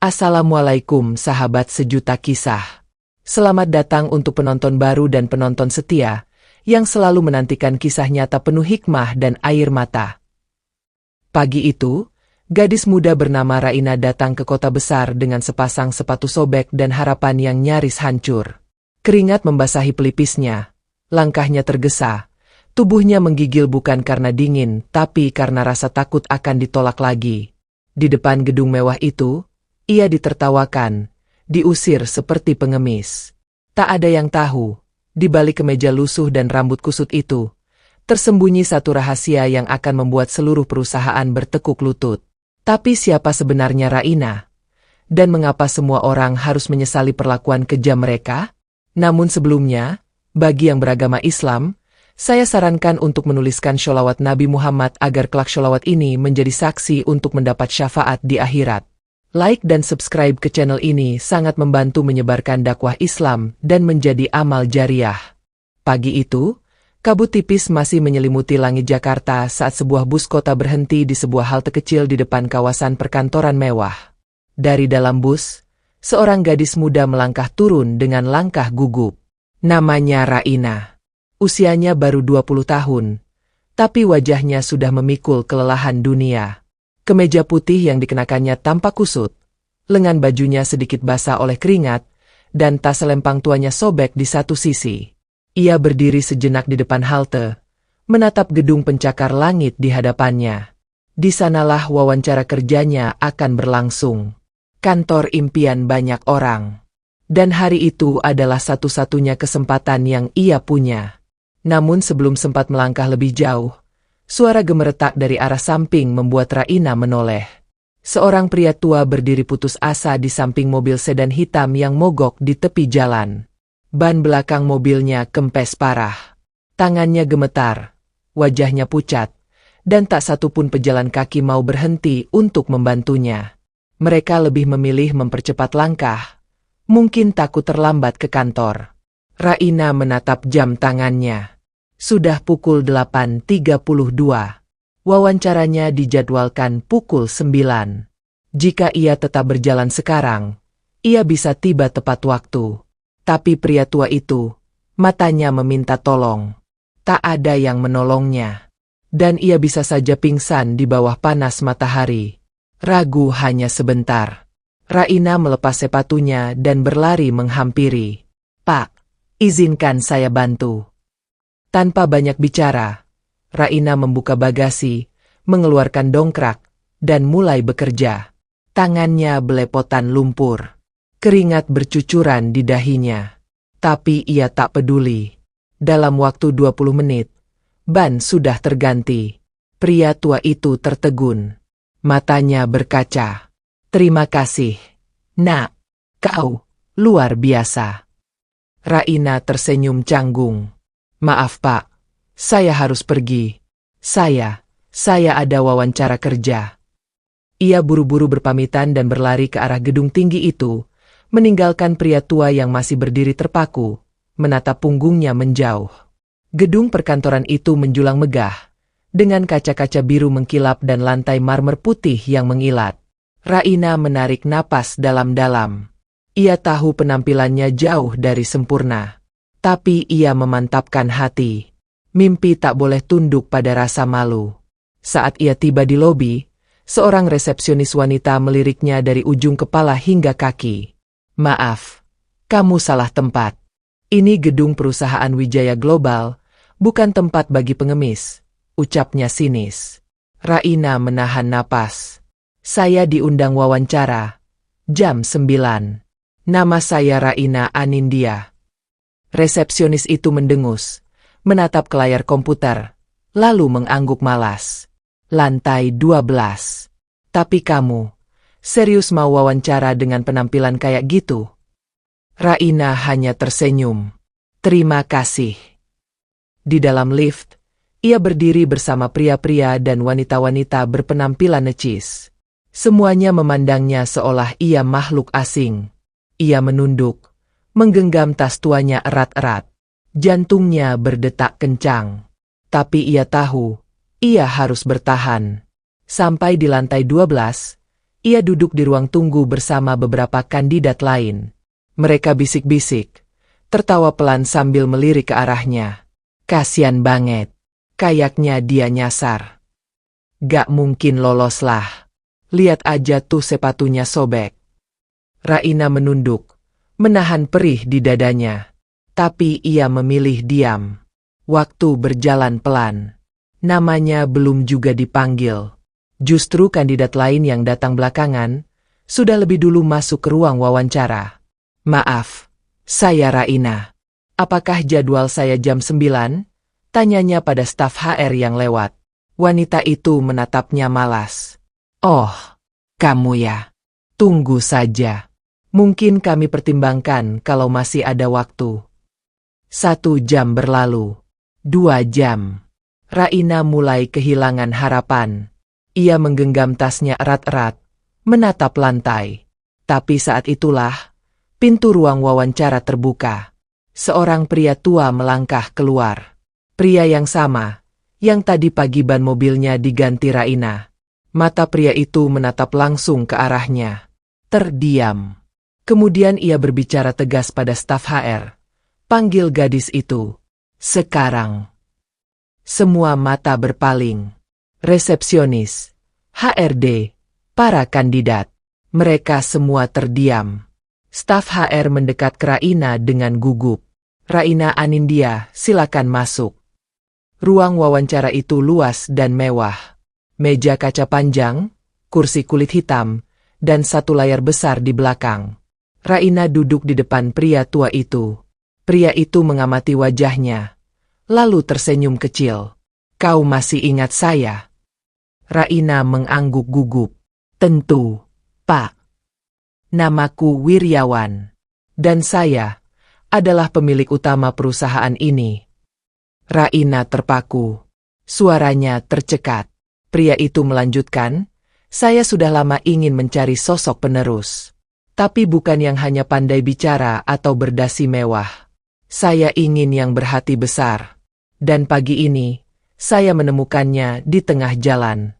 Assalamualaikum sahabat sejuta kisah. Selamat datang untuk penonton baru dan penonton setia, yang selalu menantikan kisah nyata penuh hikmah dan air mata. Pagi itu, gadis muda bernama Raina datang ke kota besar dengan sepasang sepatu sobek dan harapan yang nyaris hancur. Keringat membasahi pelipisnya, langkahnya tergesa, tubuhnya menggigil bukan karena dingin, tapi karena rasa takut akan ditolak lagi. Di depan gedung mewah itu, ia ditertawakan, diusir seperti pengemis. Tak ada yang tahu, di balik kemeja lusuh dan rambut kusut itu, tersembunyi satu rahasia yang akan membuat seluruh perusahaan bertekuk lutut. Tapi siapa sebenarnya Raina? Dan mengapa semua orang harus menyesali perlakuan kejam mereka? Namun sebelumnya, bagi yang beragama Islam, saya sarankan untuk menuliskan sholawat Nabi Muhammad agar kelak sholawat ini menjadi saksi untuk mendapat syafaat di akhirat. Like dan subscribe ke channel ini sangat membantu menyebarkan dakwah Islam dan menjadi amal jariah. Pagi itu, kabut tipis masih menyelimuti langit Jakarta saat sebuah bus kota berhenti di sebuah halte kecil di depan kawasan perkantoran mewah. Dari dalam bus, seorang gadis muda melangkah turun dengan langkah gugup. Namanya Raina. Usianya baru 20 tahun, tapi wajahnya sudah memikul kelelahan dunia. Kemeja putih yang dikenakannya tampak kusut, lengan bajunya sedikit basah oleh keringat, dan tas selempang tuanya sobek di satu sisi. Ia berdiri sejenak di depan halte, menatap gedung pencakar langit di hadapannya. Di sanalah wawancara kerjanya akan berlangsung. Kantor impian banyak orang. Dan hari itu adalah satu-satunya kesempatan yang ia punya. Namun sebelum sempat melangkah lebih jauh, suara gemeretak dari arah samping membuat Raina menoleh. Seorang pria tua berdiri putus asa di samping mobil sedan hitam yang mogok di tepi jalan. Ban belakang mobilnya kempes parah. Tangannya gemetar, wajahnya pucat, dan tak satupun pejalan kaki mau berhenti untuk membantunya. Mereka lebih memilih mempercepat langkah, mungkin takut terlambat ke kantor. Raina menatap jam tangannya. Sudah pukul 8.32. Wawancaranya dijadwalkan pukul 9. Jika ia tetap berjalan sekarang, ia bisa tiba tepat waktu. Tapi pria tua itu, matanya meminta tolong. Tak ada yang menolongnya. Dan ia bisa saja pingsan di bawah panas matahari. Ragu hanya sebentar. Raina melepas sepatunya dan berlari menghampiri. "Pak, izinkan saya bantu." Tanpa banyak bicara, Raina membuka bagasi, mengeluarkan dongkrak, dan mulai bekerja. Tangannya belepotan lumpur. Keringat bercucuran di dahinya. Tapi ia tak peduli. Dalam waktu 20 menit, ban sudah terganti. Pria tua itu tertegun. Matanya berkaca. "Terima kasih, Nak. Kau luar biasa." Raina tersenyum canggung. "Maaf Pak, saya harus pergi. Saya ada wawancara kerja." Ia buru-buru berpamitan dan berlari ke arah gedung tinggi itu, meninggalkan pria tua yang masih berdiri terpaku, menatap punggungnya menjauh. Gedung perkantoran itu menjulang megah, dengan kaca-kaca biru mengkilap dan lantai marmer putih yang mengilat. Raina menarik napas dalam-dalam. Ia tahu penampilannya jauh dari sempurna. Tapi ia memantapkan hati. Mimpi tak boleh tunduk pada rasa malu. Saat ia tiba di lobi, seorang resepsionis wanita meliriknya dari ujung kepala hingga kaki. "Maaf, kamu salah tempat. Ini gedung perusahaan Wijaya Global, bukan tempat bagi pengemis," ucapnya sinis. Raina menahan napas. "Saya diundang wawancara. Jam 9. Nama saya Raina Anindya." Resepsionis itu mendengus, menatap ke layar komputer, lalu mengangguk malas. "Lantai 12. Tapi kamu, serius mau wawancara dengan penampilan kayak gitu?" Raina hanya tersenyum. "Terima kasih." Di dalam lift, ia berdiri bersama pria-pria dan wanita-wanita berpenampilan necis. Semuanya memandangnya seolah ia makhluk asing. Ia menunduk, menggenggam tas tuanya erat-erat. Jantungnya berdetak kencang. Tapi ia tahu, ia harus bertahan. Sampai di lantai 12, Ia duduk di ruang tunggu bersama beberapa kandidat lain. Mereka bisik-bisik, tertawa pelan sambil melirik ke arahnya. Kasian banget. Kayaknya dia nyasar. Gak mungkin lolos lah. Lihat aja tuh sepatunya sobek. Raina menunduk, menahan perih di dadanya. Tapi ia memilih diam. Waktu berjalan pelan. Namanya belum juga dipanggil. Justru kandidat lain yang datang belakangan, sudah lebih dulu masuk ke ruang wawancara. Maaf, saya Raina. Apakah jadwal saya jam 9? Tanyanya pada staf HR yang lewat. Wanita itu menatapnya malas. Oh, kamu ya. Tunggu saja. Mungkin kami pertimbangkan kalau masih ada waktu. 1 jam berlalu. 2 jam. Raina mulai kehilangan harapan. Ia menggenggam tasnya erat-erat, menatap lantai. Tapi saat itulah, pintu ruang wawancara terbuka. Seorang pria tua melangkah keluar. Pria yang sama, yang tadi pagi ban mobilnya diganti Raina. Mata pria itu menatap langsung ke arahnya. Terdiam. Kemudian ia berbicara tegas pada staf HR. Panggil gadis itu. Sekarang. Semua mata berpaling. Resepsionis, HRD, para kandidat. Mereka semua terdiam. Staf HR mendekat ke Raina dengan gugup. Raina Anindya, silakan masuk. Ruang wawancara itu luas dan mewah. Meja kaca panjang, kursi kulit hitam, dan 1 layar besar di belakang. Raina duduk di depan pria tua itu. Pria itu mengamati wajahnya, lalu tersenyum kecil. Kau masih ingat saya? Raina mengangguk gugup. Tentu, Pak. Namaku Wiryawan. Dan saya adalah pemilik utama perusahaan ini. Raina terpaku. Suaranya tercekat. Pria itu melanjutkan, saya sudah lama ingin mencari sosok penerus. Tapi bukan yang hanya pandai bicara atau berdasi mewah. Saya ingin yang berhati besar. Dan pagi ini, saya menemukannya di tengah jalan.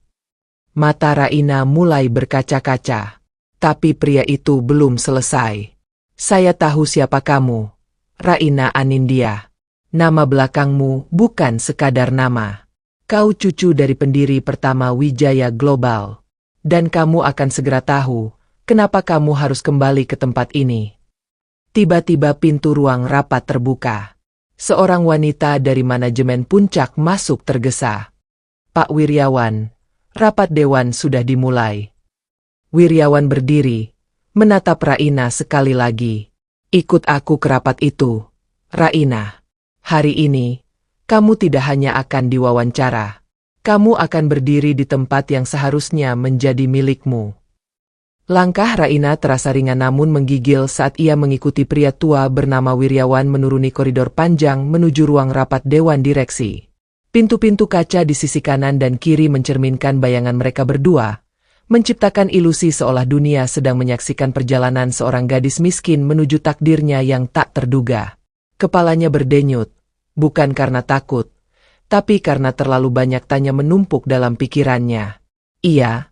Mata Raina mulai berkaca-kaca. Tapi pria itu belum selesai. Saya tahu siapa kamu. Raina Anindya. Nama belakangmu bukan sekadar nama. Kau cucu dari pendiri pertama Wijaya Global. Dan kamu akan segera tahu, kenapa kamu harus kembali ke tempat ini. Tiba-tiba pintu ruang rapat terbuka. Seorang wanita dari manajemen puncak masuk tergesa. Pak Wiryawan, rapat dewan sudah dimulai. Wiryawan berdiri, menatap Raina sekali lagi. Ikut aku ke rapat itu. Raina, hari ini, kamu tidak hanya akan diwawancara. Kamu akan berdiri di tempat yang seharusnya menjadi milikmu. Langkah Raina terasa ringan namun menggigil saat ia mengikuti pria tua bernama Wiryawan menuruni koridor panjang menuju ruang rapat dewan direksi. Pintu-pintu kaca di sisi kanan dan kiri mencerminkan bayangan mereka berdua, menciptakan ilusi seolah dunia sedang menyaksikan perjalanan seorang gadis miskin menuju takdirnya yang tak terduga. Kepalanya berdenyut, bukan karena takut, tapi karena terlalu banyak tanya menumpuk dalam pikirannya. Ia,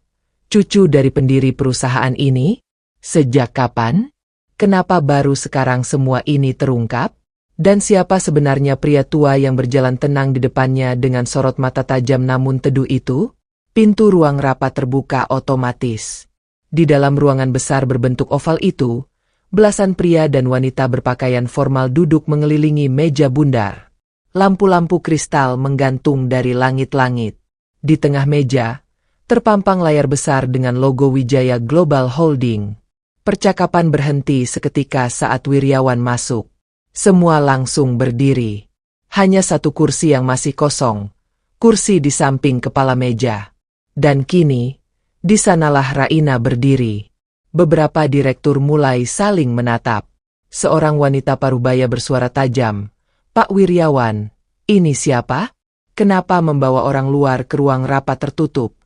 cucu dari pendiri perusahaan ini? Sejak kapan? Kenapa baru sekarang semua ini terungkap? Dan siapa sebenarnya pria tua yang berjalan tenang di depannya dengan sorot mata tajam namun teduh itu? Pintu ruang rapat terbuka otomatis. Di dalam ruangan besar berbentuk oval itu, belasan pria dan wanita berpakaian formal duduk mengelilingi meja bundar. Lampu-lampu kristal menggantung dari langit-langit. Di tengah meja, terpampang layar besar dengan logo Wijaya Global Holding. Percakapan berhenti seketika saat Wiryawan masuk. Semua langsung berdiri. Hanya 1 kursi yang masih kosong. Kursi di samping kepala meja. Dan kini, di sanalah Raina berdiri. Beberapa direktur mulai saling menatap. Seorang wanita parubaya bersuara tajam. Pak Wiryawan, ini siapa? Kenapa membawa orang luar ke ruang rapat tertutup?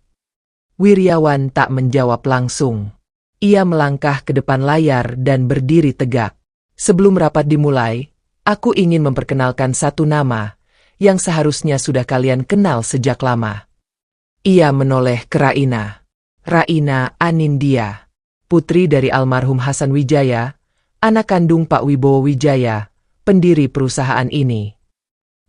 Wiryawan tak menjawab langsung. Ia melangkah ke depan layar dan berdiri tegak. Sebelum rapat dimulai, aku ingin memperkenalkan 1 nama, yang seharusnya sudah kalian kenal sejak lama. Ia menoleh ke Raina. Raina Anindya, putri dari almarhum Hasan Wijaya, anak kandung Pak Wibowo Wijaya, pendiri perusahaan ini.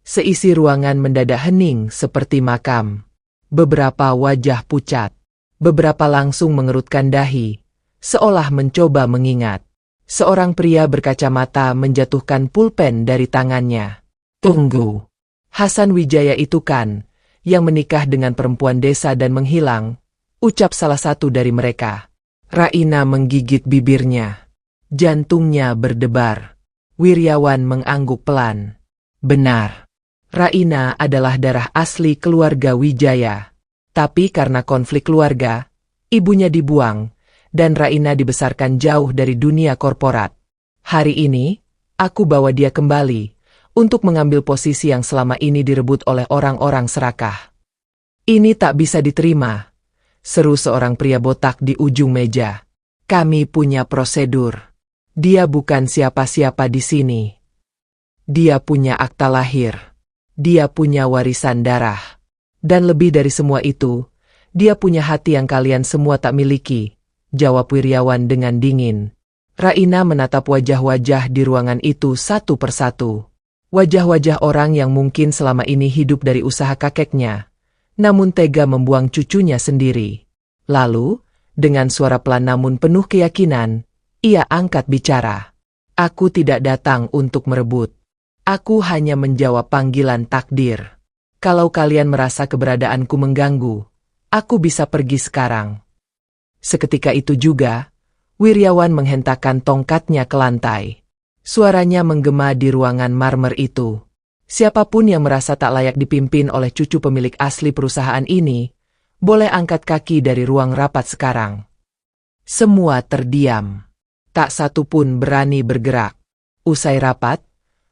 Seisi ruangan mendadak hening seperti makam. Beberapa wajah pucat. Beberapa langsung mengerutkan dahi, seolah mencoba mengingat. Seorang pria berkacamata menjatuhkan pulpen dari tangannya. Tunggu. Hasan Wijaya itu kan, yang menikah dengan perempuan desa dan menghilang, ucap salah satu dari mereka. Raina menggigit bibirnya. Jantungnya berdebar. Wiryawan mengangguk pelan. Benar. Raina adalah darah asli keluarga Wijaya. Tapi karena konflik keluarga, ibunya dibuang, dan Raina dibesarkan jauh dari dunia korporat. Hari ini, aku bawa dia kembali, untuk mengambil posisi yang selama ini direbut oleh orang-orang serakah. Ini tak bisa diterima, seru seorang pria botak di ujung meja. Kami punya prosedur. Dia bukan siapa-siapa di sini. Dia punya akta lahir. Dia punya warisan darah. Dan lebih dari semua itu, dia punya hati yang kalian semua tak miliki, jawab Wiryawan dengan dingin. Raina menatap wajah-wajah di ruangan itu satu persatu. Wajah-wajah orang yang mungkin selama ini hidup dari usaha kakeknya, namun tega membuang cucunya sendiri. Lalu, dengan suara pelan namun penuh keyakinan, ia angkat bicara. Aku tidak datang untuk merebut. Aku hanya menjawab panggilan takdir. Kalau kalian merasa keberadaanku mengganggu, aku bisa pergi sekarang. Seketika itu juga, Wiryawan menghentakkan tongkatnya ke lantai. Suaranya menggema di ruangan marmer itu. Siapapun yang merasa tak layak dipimpin oleh cucu pemilik asli perusahaan ini, boleh angkat kaki dari ruang rapat sekarang. Semua terdiam. Tak satu pun berani bergerak. Usai rapat,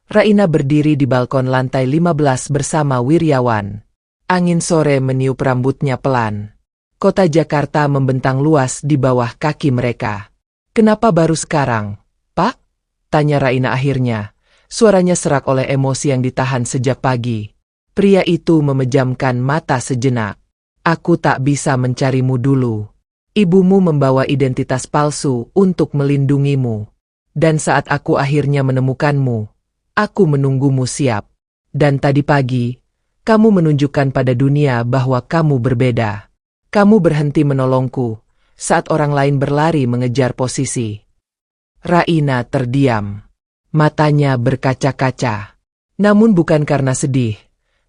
Raina berdiri di balkon lantai 15 bersama Wiryawan. Angin sore meniup rambutnya pelan. Kota Jakarta membentang luas di bawah kaki mereka. Kenapa baru sekarang, Pak? Tanya Raina akhirnya. Suaranya serak oleh emosi yang ditahan sejak pagi. Pria itu memejamkan mata sejenak. Aku tak bisa mencarimu dulu. Ibumu membawa identitas palsu untuk melindungimu. Dan saat aku akhirnya menemukanmu, aku menunggumu siap. Dan tadi pagi, kamu menunjukkan pada dunia bahwa kamu berbeda. Kamu berhenti menolongku, saat orang lain berlari mengejar posisi. Raina terdiam. Matanya berkaca-kaca. Namun bukan karena sedih,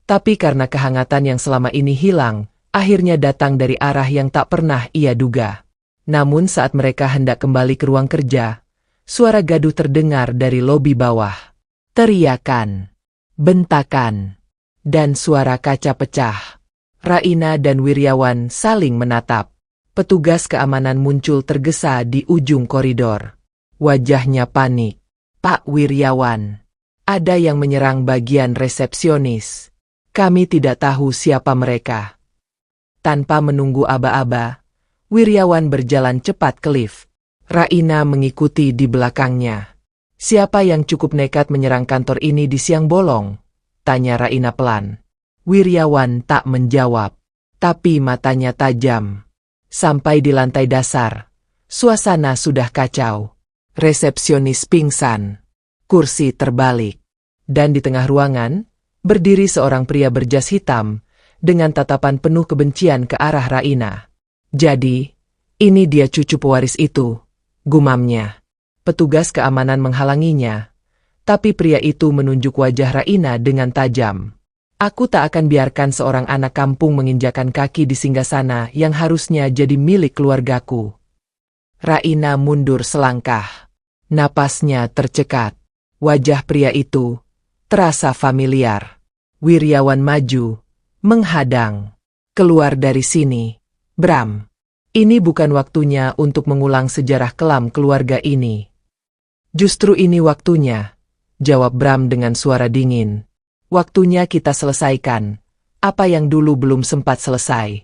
tapi karena kehangatan yang selama ini hilang, akhirnya datang dari arah yang tak pernah ia duga. Namun saat mereka hendak kembali ke ruang kerja, suara gaduh terdengar dari lobi bawah. Teriakan, bentakan, dan suara kaca pecah. Raina dan Wiryawan saling menatap. Petugas keamanan muncul tergesa di ujung koridor. Wajahnya panik. Pak Wiryawan, ada yang menyerang bagian resepsionis. Kami tidak tahu siapa mereka. Tanpa menunggu aba-aba, Wiryawan berjalan cepat ke lift. Raina mengikuti di belakangnya. Siapa yang cukup nekat menyerang kantor ini di siang bolong? Tanya Raina pelan. Wiryawan tak menjawab, tapi matanya tajam. Sampai di lantai dasar, suasana sudah kacau. Resepsionis pingsan, kursi terbalik, dan di tengah ruangan, berdiri seorang pria berjas hitam, dengan tatapan penuh kebencian ke arah Raina. Jadi, ini dia cucu pewaris itu, gumamnya. Petugas keamanan menghalanginya, tapi pria itu menunjuk wajah Raina dengan tajam. Aku tak akan biarkan seorang anak kampung menginjakan kaki di singgasana yang harusnya jadi milik keluargaku. Raina mundur selangkah. Napasnya tercekat. Wajah pria itu terasa familiar. Wiryawan maju, menghadang. Keluar dari sini, Bram. Ini bukan waktunya untuk mengulang sejarah kelam keluarga ini. Justru ini waktunya, jawab Bram dengan suara dingin. Waktunya kita selesaikan apa yang dulu belum sempat selesai.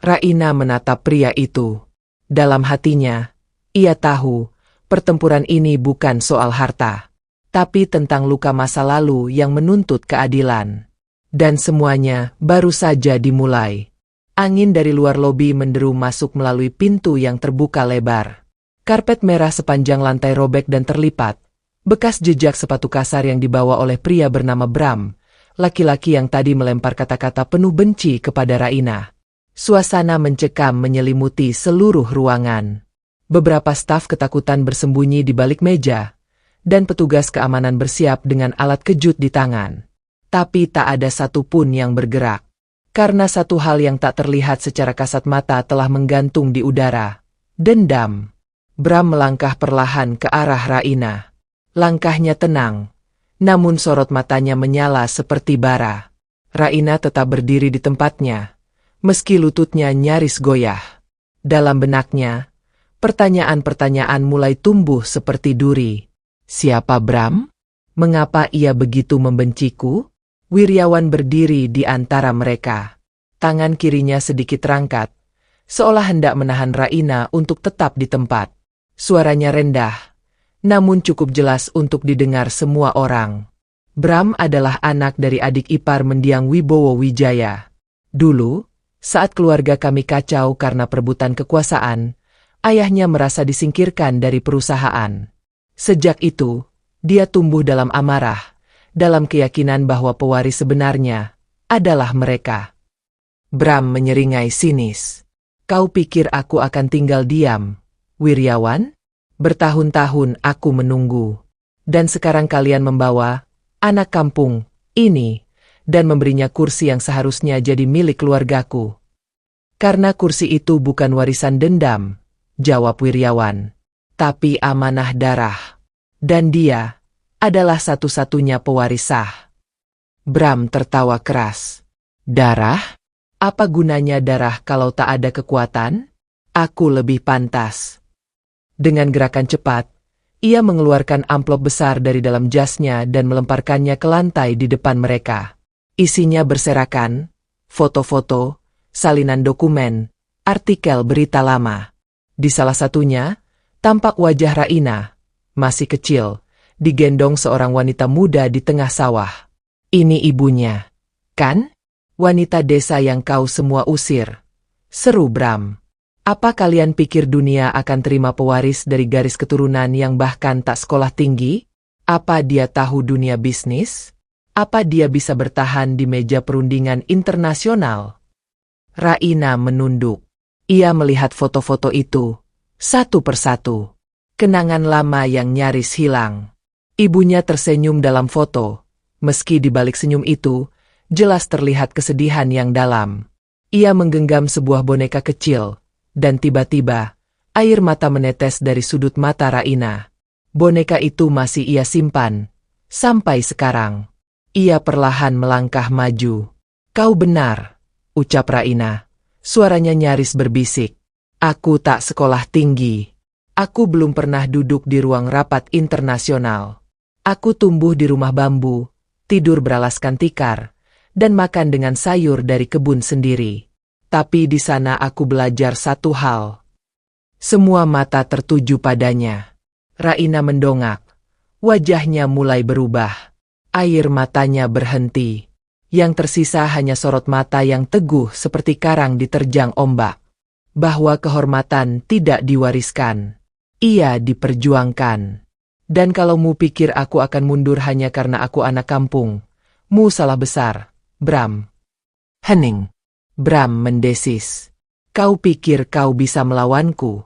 Raina menatap pria itu. Dalam hatinya, ia tahu pertempuran ini bukan soal harta, tapi tentang luka masa lalu yang menuntut keadilan. Dan semuanya baru saja dimulai. Angin dari luar lobi menderu masuk melalui pintu yang terbuka lebar. Karpet merah sepanjang lantai robek dan terlipat. Bekas jejak sepatu kasar yang dibawa oleh pria bernama Bram, laki-laki yang tadi melempar kata-kata penuh benci kepada Raina. Suasana mencekam menyelimuti seluruh ruangan. Beberapa staf ketakutan bersembunyi di balik meja, dan petugas keamanan bersiap dengan alat kejut di tangan. Tapi tak ada satupun yang bergerak. Karena satu hal yang tak terlihat secara kasat mata telah menggantung di udara. Dendam. Bram melangkah perlahan ke arah Raina. Langkahnya tenang, namun sorot matanya menyala seperti bara. Raina tetap berdiri di tempatnya, meski lututnya nyaris goyah. Dalam benaknya, pertanyaan-pertanyaan mulai tumbuh seperti duri. Siapa Bram? Mengapa ia begitu membenciku? Wiryawan berdiri di antara mereka. Tangan kirinya sedikit terangkat, seolah hendak menahan Raina untuk tetap di tempat. Suaranya rendah, namun cukup jelas untuk didengar semua orang. Bram adalah anak dari adik ipar mendiang Wibowo Wijaya. Dulu, saat keluarga kami kacau karena perebutan kekuasaan, ayahnya merasa disingkirkan dari perusahaan. Sejak itu, dia tumbuh dalam amarah, dalam keyakinan bahwa pewaris sebenarnya adalah mereka. Bram menyeringai sinis. Kau pikir aku akan tinggal diam, Wiryawan? Bertahun-tahun aku menunggu. Dan sekarang kalian membawa anak kampung ini dan memberinya kursi yang seharusnya jadi milik keluargaku. Karena kursi itu bukan warisan dendam, jawab Wiryawan, tapi amanah darah. Dan dia adalah satu-satunya pewaris sah. Bram tertawa keras. Darah? Apa gunanya darah kalau tak ada kekuatan? Aku lebih pantas. Dengan gerakan cepat, ia mengeluarkan amplop besar dari dalam jasnya dan melemparkannya ke lantai di depan mereka. Isinya berserakan, foto-foto, salinan dokumen, artikel berita lama. Di salah satunya, tampak wajah Raina, masih kecil, digendong seorang wanita muda di tengah sawah. Ini ibunya, kan? Wanita desa yang kau semua usir. Seru Bram. Apa kalian pikir dunia akan terima pewaris dari garis keturunan yang bahkan tak sekolah tinggi? Apa dia tahu dunia bisnis? Apa dia bisa bertahan di meja perundingan internasional? Raina menunduk. Ia melihat foto-foto itu, satu persatu. Kenangan lama yang nyaris hilang. Ibunya tersenyum dalam foto. Meski di balik senyum itu, jelas terlihat kesedihan yang dalam. Ia menggenggam sebuah boneka kecil, dan tiba-tiba, air mata menetes dari sudut mata Raina. Boneka itu masih ia simpan, sampai sekarang. Ia perlahan melangkah maju. Kau benar, ucap Raina. Suaranya nyaris berbisik. Aku tak sekolah tinggi. Aku belum pernah duduk di ruang rapat internasional. Aku tumbuh di rumah bambu, tidur beralaskan tikar, dan makan dengan sayur dari kebun sendiri. Tapi di sana aku belajar satu hal. Semua mata tertuju padanya. Raina mendongak. Wajahnya mulai berubah. Air matanya berhenti. Yang tersisa hanya sorot mata yang teguh seperti karang diterjang ombak. Bahwa kehormatan tidak diwariskan. Ia diperjuangkan. Dan kalau mu pikir aku akan mundur hanya karena aku anak kampung, mu salah besar. Bram. Hening. Bram mendesis. Kau pikir kau bisa melawanku?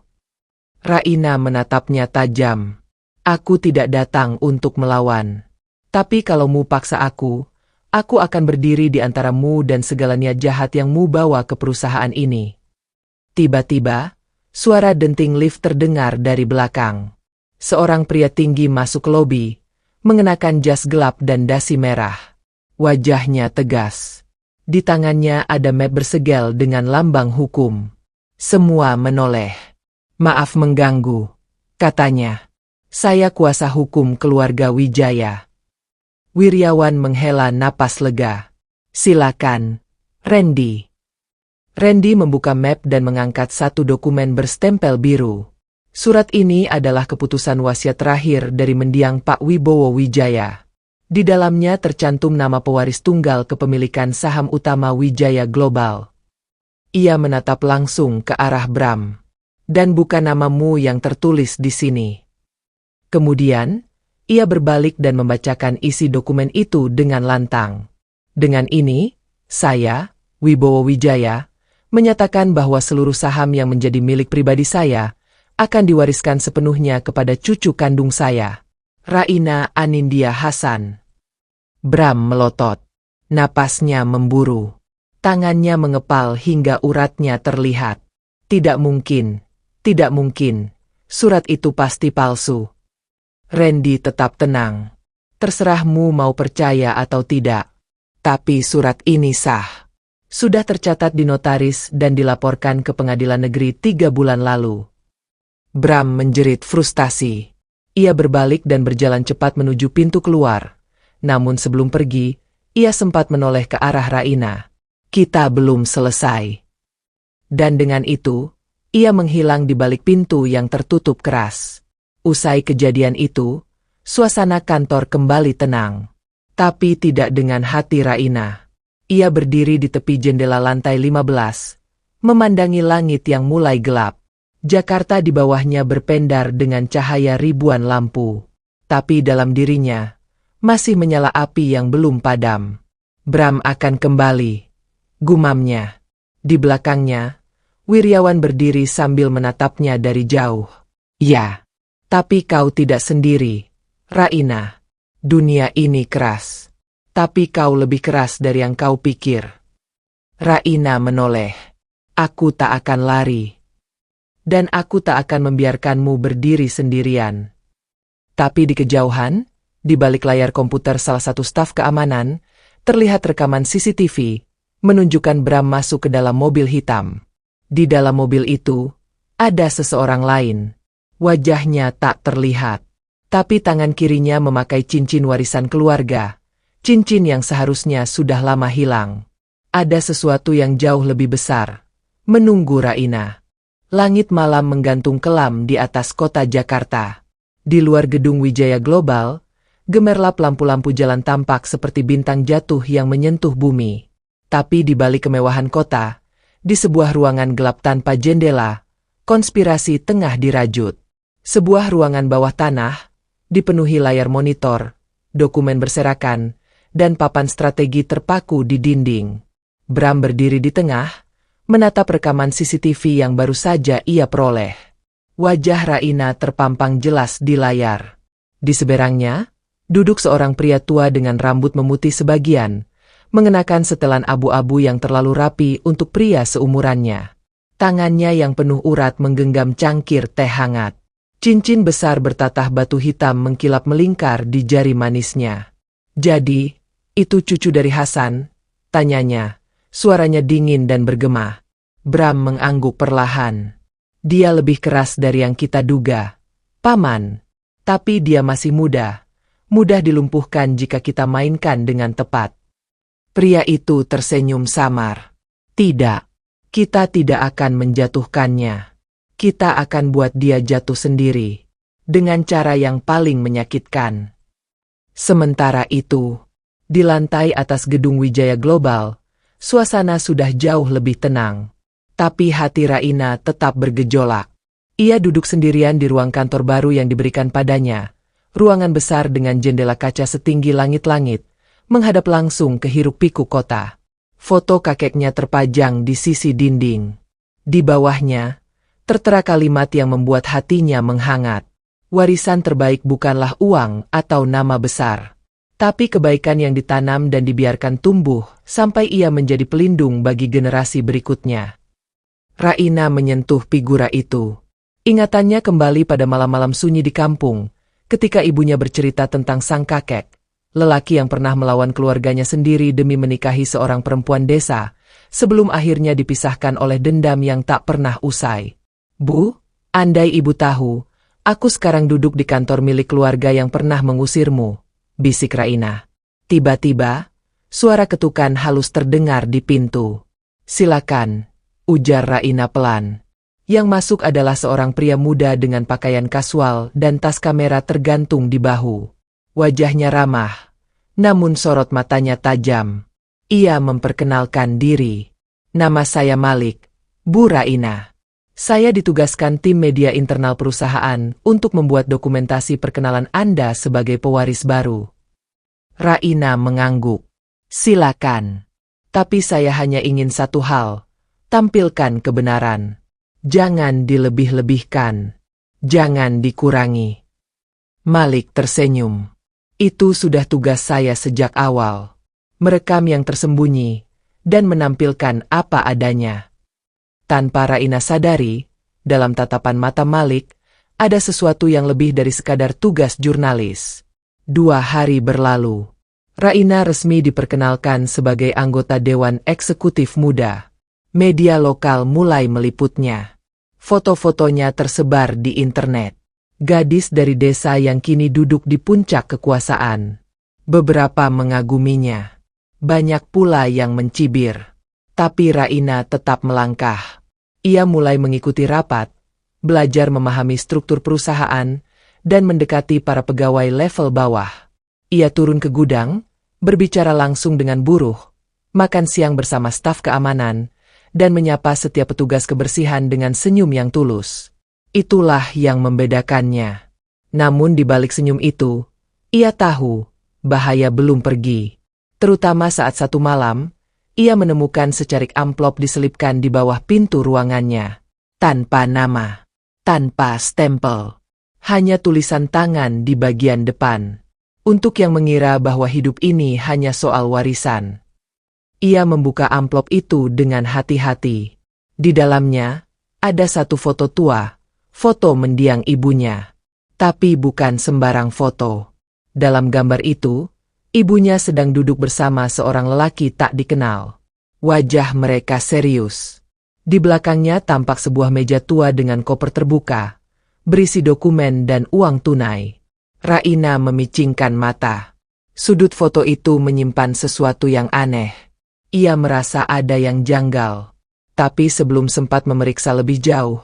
Raina menatapnya tajam. Aku tidak datang untuk melawan. Tapi kalau mu paksa aku akan berdiri di antara mu dan segala niat jahat yang mu bawa ke perusahaan ini. Tiba-tiba, suara denting lift terdengar dari belakang. Seorang pria tinggi masuk ke lobi, mengenakan jas gelap dan dasi merah. Wajahnya tegas. Di tangannya ada map bersegel dengan lambang hukum. Semua menoleh. Maaf mengganggu, katanya. Saya kuasa hukum keluarga Wijaya. Wiryawan menghela napas lega. Silakan, Randy. Randy membuka map dan mengangkat satu dokumen berstempel biru. Surat ini adalah keputusan wasiat terakhir dari mendiang Pak Wibowo Wijaya. Di dalamnya tercantum nama pewaris tunggal kepemilikan saham utama Wijaya Global. Ia menatap langsung ke arah Bram. Dan bukan namamu yang tertulis di sini. Kemudian, ia berbalik dan membacakan isi dokumen itu dengan lantang. Dengan ini, saya, Wibowo Wijaya, menyatakan bahwa seluruh saham yang menjadi milik pribadi saya akan diwariskan sepenuhnya kepada cucu kandung saya, Raina Anindya Hasan. Bram melotot. Napasnya memburu. Tangannya mengepal hingga uratnya terlihat. Tidak mungkin. Tidak mungkin. Surat itu pasti palsu. Randy tetap tenang. Terserahmu mau percaya atau tidak. Tapi surat ini sah. Sudah tercatat di notaris dan dilaporkan ke pengadilan negeri 3 bulan lalu. Bram menjerit frustasi. Ia berbalik dan berjalan cepat menuju pintu keluar. Namun sebelum pergi, ia sempat menoleh ke arah Raina. Kita belum selesai. Dan dengan itu, ia menghilang di balik pintu yang tertutup keras. Usai kejadian itu, suasana kantor kembali tenang. Tapi tidak dengan hati Raina. Ia berdiri di tepi jendela lantai 15, memandangi langit yang mulai gelap. Jakarta di bawahnya berpendar dengan cahaya ribuan lampu. Tapi dalam dirinya, masih menyala api yang belum padam. Bram akan kembali, gumamnya. Di belakangnya, Wiryawan berdiri sambil menatapnya dari jauh. Ya, tapi kau tidak sendiri, Raina. Dunia ini keras. Tapi kau lebih keras dari yang kau pikir. Raina menoleh. Aku tak akan lari. Dan aku tak akan membiarkanmu berdiri sendirian. Tapi di kejauhan, di balik layar komputer salah satu staf keamanan, terlihat rekaman CCTV, menunjukkan Bram masuk ke dalam mobil hitam. Di dalam mobil itu, ada seseorang lain. Wajahnya tak terlihat. Tapi tangan kirinya memakai cincin warisan keluarga. Cincin yang seharusnya sudah lama hilang. Ada sesuatu yang jauh lebih besar. Menunggu Raina. Langit malam menggantung kelam di atas kota Jakarta. Di luar gedung Wijaya Global, gemerlap lampu-lampu jalan tampak seperti bintang jatuh yang menyentuh bumi. Tapi di balik kemewahan kota, di sebuah ruangan gelap tanpa jendela, konspirasi tengah dirajut. Sebuah ruangan bawah tanah, dipenuhi layar monitor, dokumen berserakan, dan papan strategi terpaku di dinding. Bram berdiri di tengah, menatap rekaman CCTV yang baru saja ia peroleh. Wajah Raina terpampang jelas di layar. Di seberangnya, duduk seorang pria tua dengan rambut memutih sebagian, mengenakan setelan abu-abu yang terlalu rapi untuk pria seumurannya. Tangannya yang penuh urat menggenggam cangkir teh hangat. Cincin besar bertatah batu hitam mengkilap melingkar di jari manisnya. Jadi, itu cucu dari Hasan? Tanyanya, suaranya dingin dan bergema. Bram mengangguk perlahan. Dia lebih keras dari yang kita duga, Paman. Tapi dia masih muda. Mudah dilumpuhkan jika kita mainkan dengan tepat. Pria itu tersenyum samar. Tidak, kita tidak akan menjatuhkannya. Kita akan buat dia jatuh sendiri. Dengan cara yang paling menyakitkan. Sementara itu, di lantai atas gedung Wijaya Global, suasana sudah jauh lebih tenang. Tapi hati Raina tetap bergejolak. Ia duduk sendirian di ruang kantor baru yang diberikan padanya. Ruangan besar dengan jendela kaca setinggi langit-langit, menghadap langsung ke hiruk-pikuk kota. Foto kakeknya terpajang di sisi dinding. Di bawahnya, tertera kalimat yang membuat hatinya menghangat. Warisan terbaik bukanlah uang atau nama besar, tapi kebaikan yang ditanam dan dibiarkan tumbuh sampai ia menjadi pelindung bagi generasi berikutnya. Raina menyentuh figura itu. Ingatannya kembali pada malam-malam sunyi di kampung, ketika ibunya bercerita tentang sang kakek. Lelaki yang pernah melawan keluarganya sendiri demi menikahi seorang perempuan desa, sebelum akhirnya dipisahkan oleh dendam yang tak pernah usai. Bu, andai ibu tahu, aku sekarang duduk di kantor milik keluarga yang pernah mengusirmu, bisik Raina. Tiba-tiba, suara ketukan halus terdengar di pintu. Silakan, ujar Raina pelan. Yang masuk adalah seorang pria muda dengan pakaian kasual dan tas kamera tergantung di bahu. Wajahnya ramah, namun sorot matanya tajam. Ia memperkenalkan diri. Nama saya Malik, Bu Raina. Saya ditugaskan tim media internal perusahaan untuk membuat dokumentasi perkenalan Anda sebagai pewaris baru. Raina mengangguk. Silakan. Tapi saya hanya ingin satu hal, tampilkan kebenaran. Jangan dilebih-lebihkan. Jangan dikurangi. Malik tersenyum. Itu sudah tugas saya sejak awal. Merekam yang tersembunyi, dan menampilkan apa adanya. Tanpa Raina sadari, dalam tatapan mata Malik, ada sesuatu yang lebih dari sekadar tugas jurnalis. 2 hari berlalu. Raina resmi diperkenalkan sebagai anggota Dewan Eksekutif Muda. Media lokal mulai meliputnya. Foto-fotonya tersebar di internet. Gadis dari desa yang kini duduk di puncak kekuasaan. Beberapa mengaguminya. Banyak pula yang mencibir. Tapi Raina tetap melangkah. Ia mulai mengikuti rapat, belajar memahami struktur perusahaan, dan mendekati para pegawai level bawah. Ia turun ke gudang, berbicara langsung dengan buruh, makan siang bersama staf keamanan, dan menyapa setiap petugas kebersihan dengan senyum yang tulus. Itulah yang membedakannya. Namun di balik senyum itu, ia tahu bahaya belum pergi. Terutama saat satu malam, ia menemukan secarik amplop diselipkan di bawah pintu ruangannya. Tanpa nama, tanpa stempel. Hanya tulisan tangan di bagian depan. Untuk yang mengira bahwa hidup ini hanya soal warisan. Ia membuka amplop itu dengan hati-hati. Di dalamnya, ada satu foto tua, foto mendiang ibunya. Tapi bukan sembarang foto. Dalam gambar itu, ibunya sedang duduk bersama seorang lelaki tak dikenal. Wajah mereka serius. Di belakangnya tampak sebuah meja tua dengan koper terbuka, berisi dokumen dan uang tunai. Raina memicingkan mata. Sudut foto itu menyimpan sesuatu yang aneh. Ia merasa ada yang janggal. Tapi sebelum sempat memeriksa lebih jauh,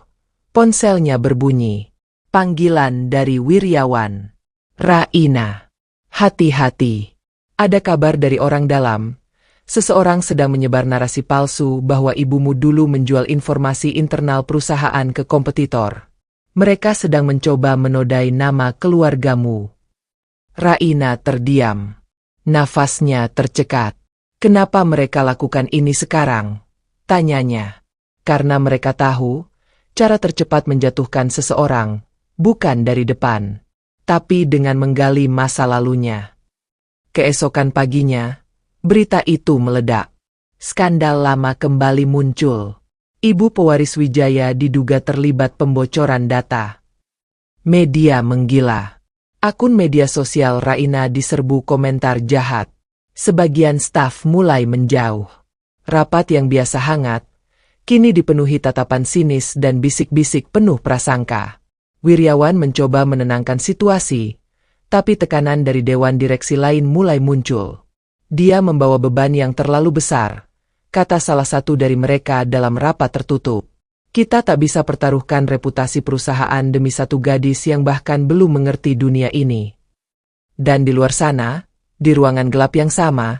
ponselnya berbunyi. Panggilan dari Wiryawan. Raina, hati-hati. Ada kabar dari orang dalam. Seseorang sedang menyebar narasi palsu bahwa ibumu dulu menjual informasi internal perusahaan ke kompetitor. Mereka sedang mencoba menodai nama keluargamu. Raina terdiam. Nafasnya tercekat. Kenapa mereka lakukan ini sekarang? Tanyanya. Karena mereka tahu, cara tercepat menjatuhkan seseorang, bukan dari depan, tapi dengan menggali masa lalunya. Keesokan paginya, berita itu meledak. Skandal lama kembali muncul. Ibu pewaris Wijaya diduga terlibat pembocoran data. Media menggila. Akun media sosial Raina diserbu komentar jahat. Sebagian staf mulai menjauh. Rapat yang biasa hangat, kini dipenuhi tatapan sinis dan bisik-bisik penuh prasangka. Wiryawan mencoba menenangkan situasi, tapi tekanan dari dewan direksi lain mulai muncul. Dia membawa beban yang terlalu besar, kata salah satu dari mereka dalam rapat tertutup. Kita tak bisa pertaruhkan reputasi perusahaan demi satu gadis yang bahkan belum mengerti dunia ini. Dan di luar sana, di ruangan gelap yang sama,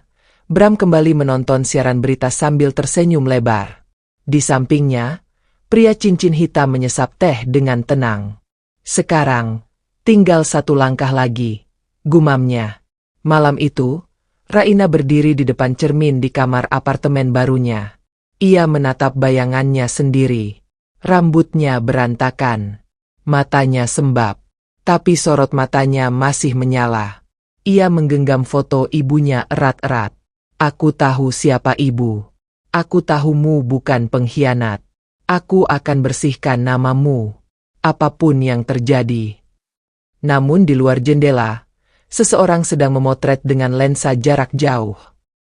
Bram kembali menonton siaran berita sambil tersenyum lebar. Di sampingnya, pria cincin hitam menyesap teh dengan tenang. Sekarang, tinggal satu langkah lagi, gumamnya. Malam itu, Raina berdiri di depan cermin di kamar apartemen barunya. Ia menatap bayangannya sendiri. Rambutnya berantakan. Matanya sembab. Tapi sorot matanya masih menyala. Ia menggenggam foto ibunya erat-erat. Aku tahu siapa ibu. Aku tahumu bukan pengkhianat. Aku akan bersihkan namamu. Apapun yang terjadi. Namun di luar jendela, seseorang sedang memotret dengan lensa jarak jauh.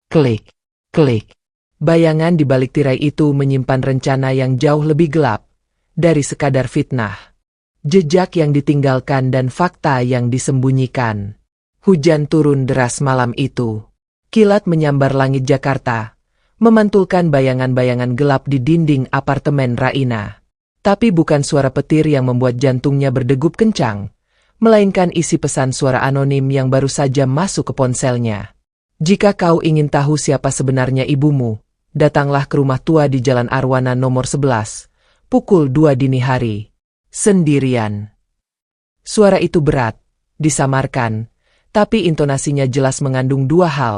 Klik, klik. Bayangan di balik tirai itu menyimpan rencana yang jauh lebih gelap dari sekadar fitnah. Jejak yang ditinggalkan dan fakta yang disembunyikan. Hujan turun deras malam itu. Kilat menyambar langit Jakarta, memantulkan bayangan-bayangan gelap di dinding apartemen Raina. Tapi bukan suara petir yang membuat jantungnya berdegup kencang, melainkan isi pesan suara anonim yang baru saja masuk ke ponselnya. Jika kau ingin tahu siapa sebenarnya ibumu, datanglah ke rumah tua di Jalan Arwana nomor 11, pukul 2 dini hari. Sendirian. Suara itu berat, disamarkan, tapi intonasinya jelas mengandung dua hal,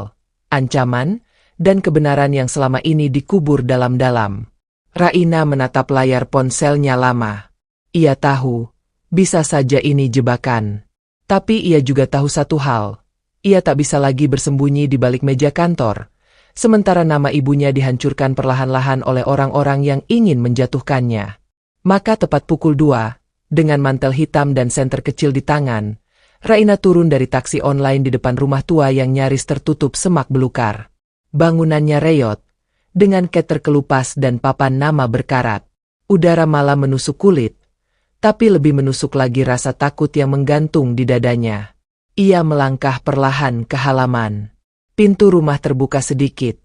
ancaman, dan kebenaran yang selama ini dikubur dalam-dalam. Raina menatap layar ponselnya lama. Ia tahu, bisa saja ini jebakan. Tapi ia juga tahu satu hal, ia tak bisa lagi bersembunyi di balik meja kantor, sementara nama ibunya dihancurkan perlahan-lahan oleh orang-orang yang ingin menjatuhkannya. Maka tepat pukul 2, dengan mantel hitam dan senter kecil di tangan, Raina turun dari taksi online di depan rumah tua yang nyaris tertutup semak belukar. Bangunannya reyot, dengan cat terkelupas dan papan nama berkarat. Udara malam menusuk kulit, tapi lebih menusuk lagi rasa takut yang menggantung di dadanya. Ia melangkah perlahan ke halaman. Pintu rumah terbuka sedikit,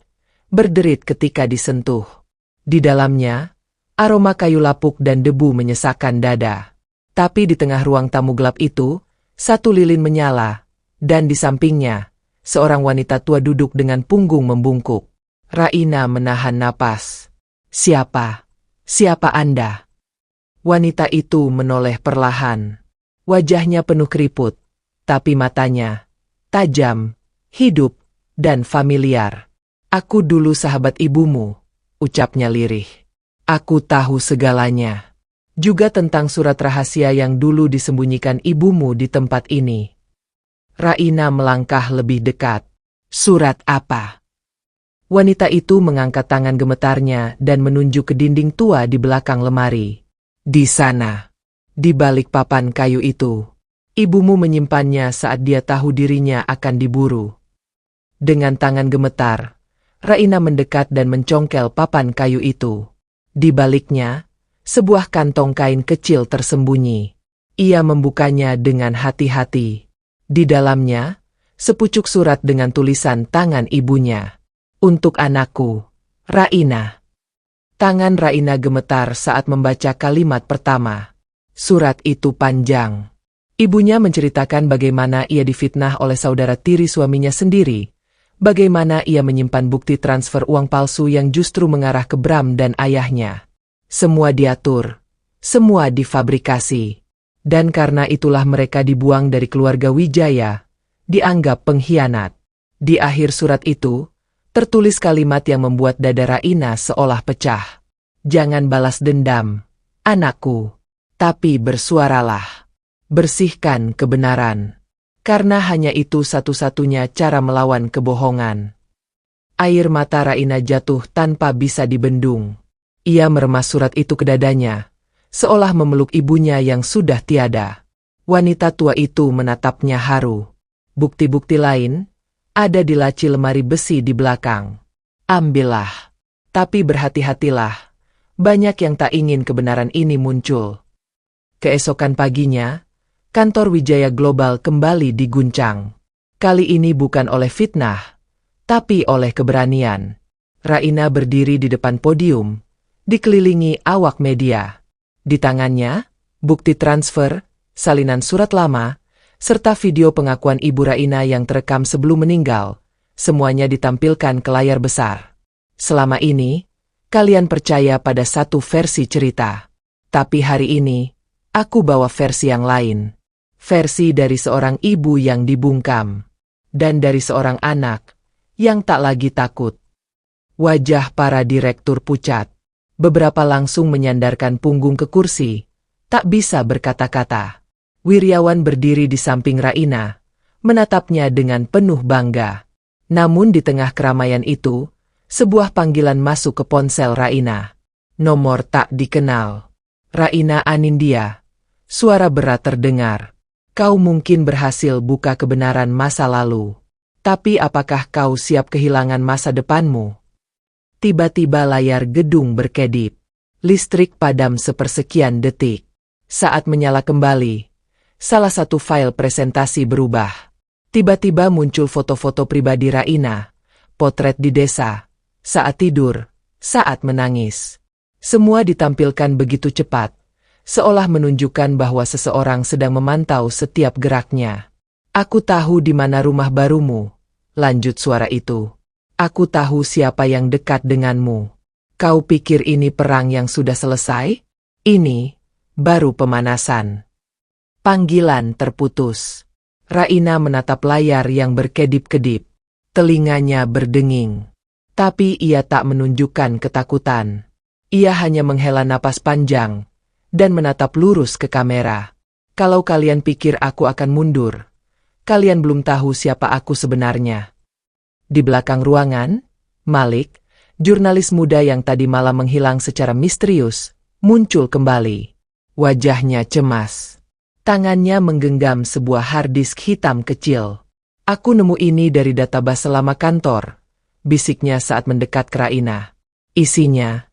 berderit ketika disentuh. Di dalamnya, aroma kayu lapuk dan debu menyesakkan dada. Tapi di tengah ruang tamu gelap itu, satu lilin menyala, dan di sampingnya, seorang wanita tua duduk dengan punggung membungkuk. Raina menahan napas. Siapa? Siapa Anda? Wanita itu menoleh perlahan. Wajahnya penuh keriput, tapi matanya tajam, hidup, dan familiar. Aku dulu sahabat ibumu, ucapnya lirih. Aku tahu segalanya. Juga tentang surat rahasia yang dulu disembunyikan ibumu di tempat ini. Raina melangkah lebih dekat. Surat apa? Wanita itu mengangkat tangan gemetarnya dan menunjuk ke dinding tua di belakang lemari. Di sana, di balik papan kayu itu, ibumu menyimpannya saat dia tahu dirinya akan diburu. Dengan tangan gemetar, Raina mendekat dan mencongkel papan kayu itu. Di baliknya, sebuah kantong kain kecil tersembunyi. Ia membukanya dengan hati-hati. Di dalamnya, sepucuk surat dengan tulisan tangan ibunya. Untuk anakku, Raina. Tangan Raina gemetar saat membaca kalimat pertama. Surat itu panjang. Ibunya menceritakan bagaimana ia difitnah oleh saudara tiri suaminya sendiri. Bagaimana ia menyimpan bukti transfer uang palsu yang justru mengarah ke Bram dan ayahnya. Semua diatur, semua difabrikasi. Dan karena itulah mereka dibuang dari keluarga Wijaya, dianggap pengkhianat. Di akhir surat itu, tertulis kalimat yang membuat dada Raina seolah pecah. Jangan balas dendam, anakku, tapi bersuaralah. Bersihkan kebenaran. Karena hanya itu satu-satunya cara melawan kebohongan. Air mata Raina jatuh tanpa bisa dibendung. Ia meremas surat itu ke dadanya, seolah memeluk ibunya yang sudah tiada. Wanita tua itu menatapnya haru. Bukti-bukti lain ada di laci lemari besi di belakang. Ambillah. Tapi berhati-hatilah. Banyak yang tak ingin kebenaran ini muncul. Keesokan paginya, kantor Wijaya Global kembali diguncang. Kali ini bukan oleh fitnah, tapi oleh keberanian. Raina berdiri di depan podium, dikelilingi awak media. Di tangannya, bukti transfer, salinan surat lama, serta video pengakuan ibu Raina yang terekam sebelum meninggal. Semuanya ditampilkan ke layar besar. Selama ini, kalian percaya pada satu versi cerita. Tapi hari ini, aku bawa versi yang lain. Versi dari seorang ibu yang dibungkam. Dan dari seorang anak yang tak lagi takut. Wajah para direktur pucat. Beberapa langsung menyandarkan punggung ke kursi. Tak bisa berkata-kata. Wiryawan berdiri di samping Raina, menatapnya dengan penuh bangga. Namun di tengah keramaian itu, sebuah panggilan masuk ke ponsel Raina. Nomor tak dikenal. Raina Anindya. Suara berat terdengar. Kau mungkin berhasil buka kebenaran masa lalu. Tapi apakah kau siap kehilangan masa depanmu? Tiba-tiba layar gedung berkedip. Listrik padam sepersekian detik. Saat menyala kembali, salah satu file presentasi berubah. Tiba-tiba muncul foto-foto pribadi Raina. Potret di desa. Saat tidur. Saat menangis. Semua ditampilkan begitu cepat. Seolah menunjukkan bahwa seseorang sedang memantau setiap geraknya. Aku tahu di mana rumah barumu, lanjut suara itu. Aku tahu siapa yang dekat denganmu. Kau pikir ini perang yang sudah selesai? Ini baru pemanasan. Panggilan terputus. Raina menatap layar yang berkedip-kedip. Telinganya berdenging. Tapi ia tak menunjukkan ketakutan. Ia hanya menghela napas panjang dan menatap lurus ke kamera. Kalau kalian pikir aku akan mundur, kalian belum tahu siapa aku sebenarnya. Di belakang ruangan, Malik, jurnalis muda yang tadi malam menghilang secara misterius, muncul kembali. Wajahnya cemas. Tangannya menggenggam sebuah harddisk hitam kecil. Aku nemu ini dari database lama kantor, bisiknya saat mendekat ke Raina. Isinya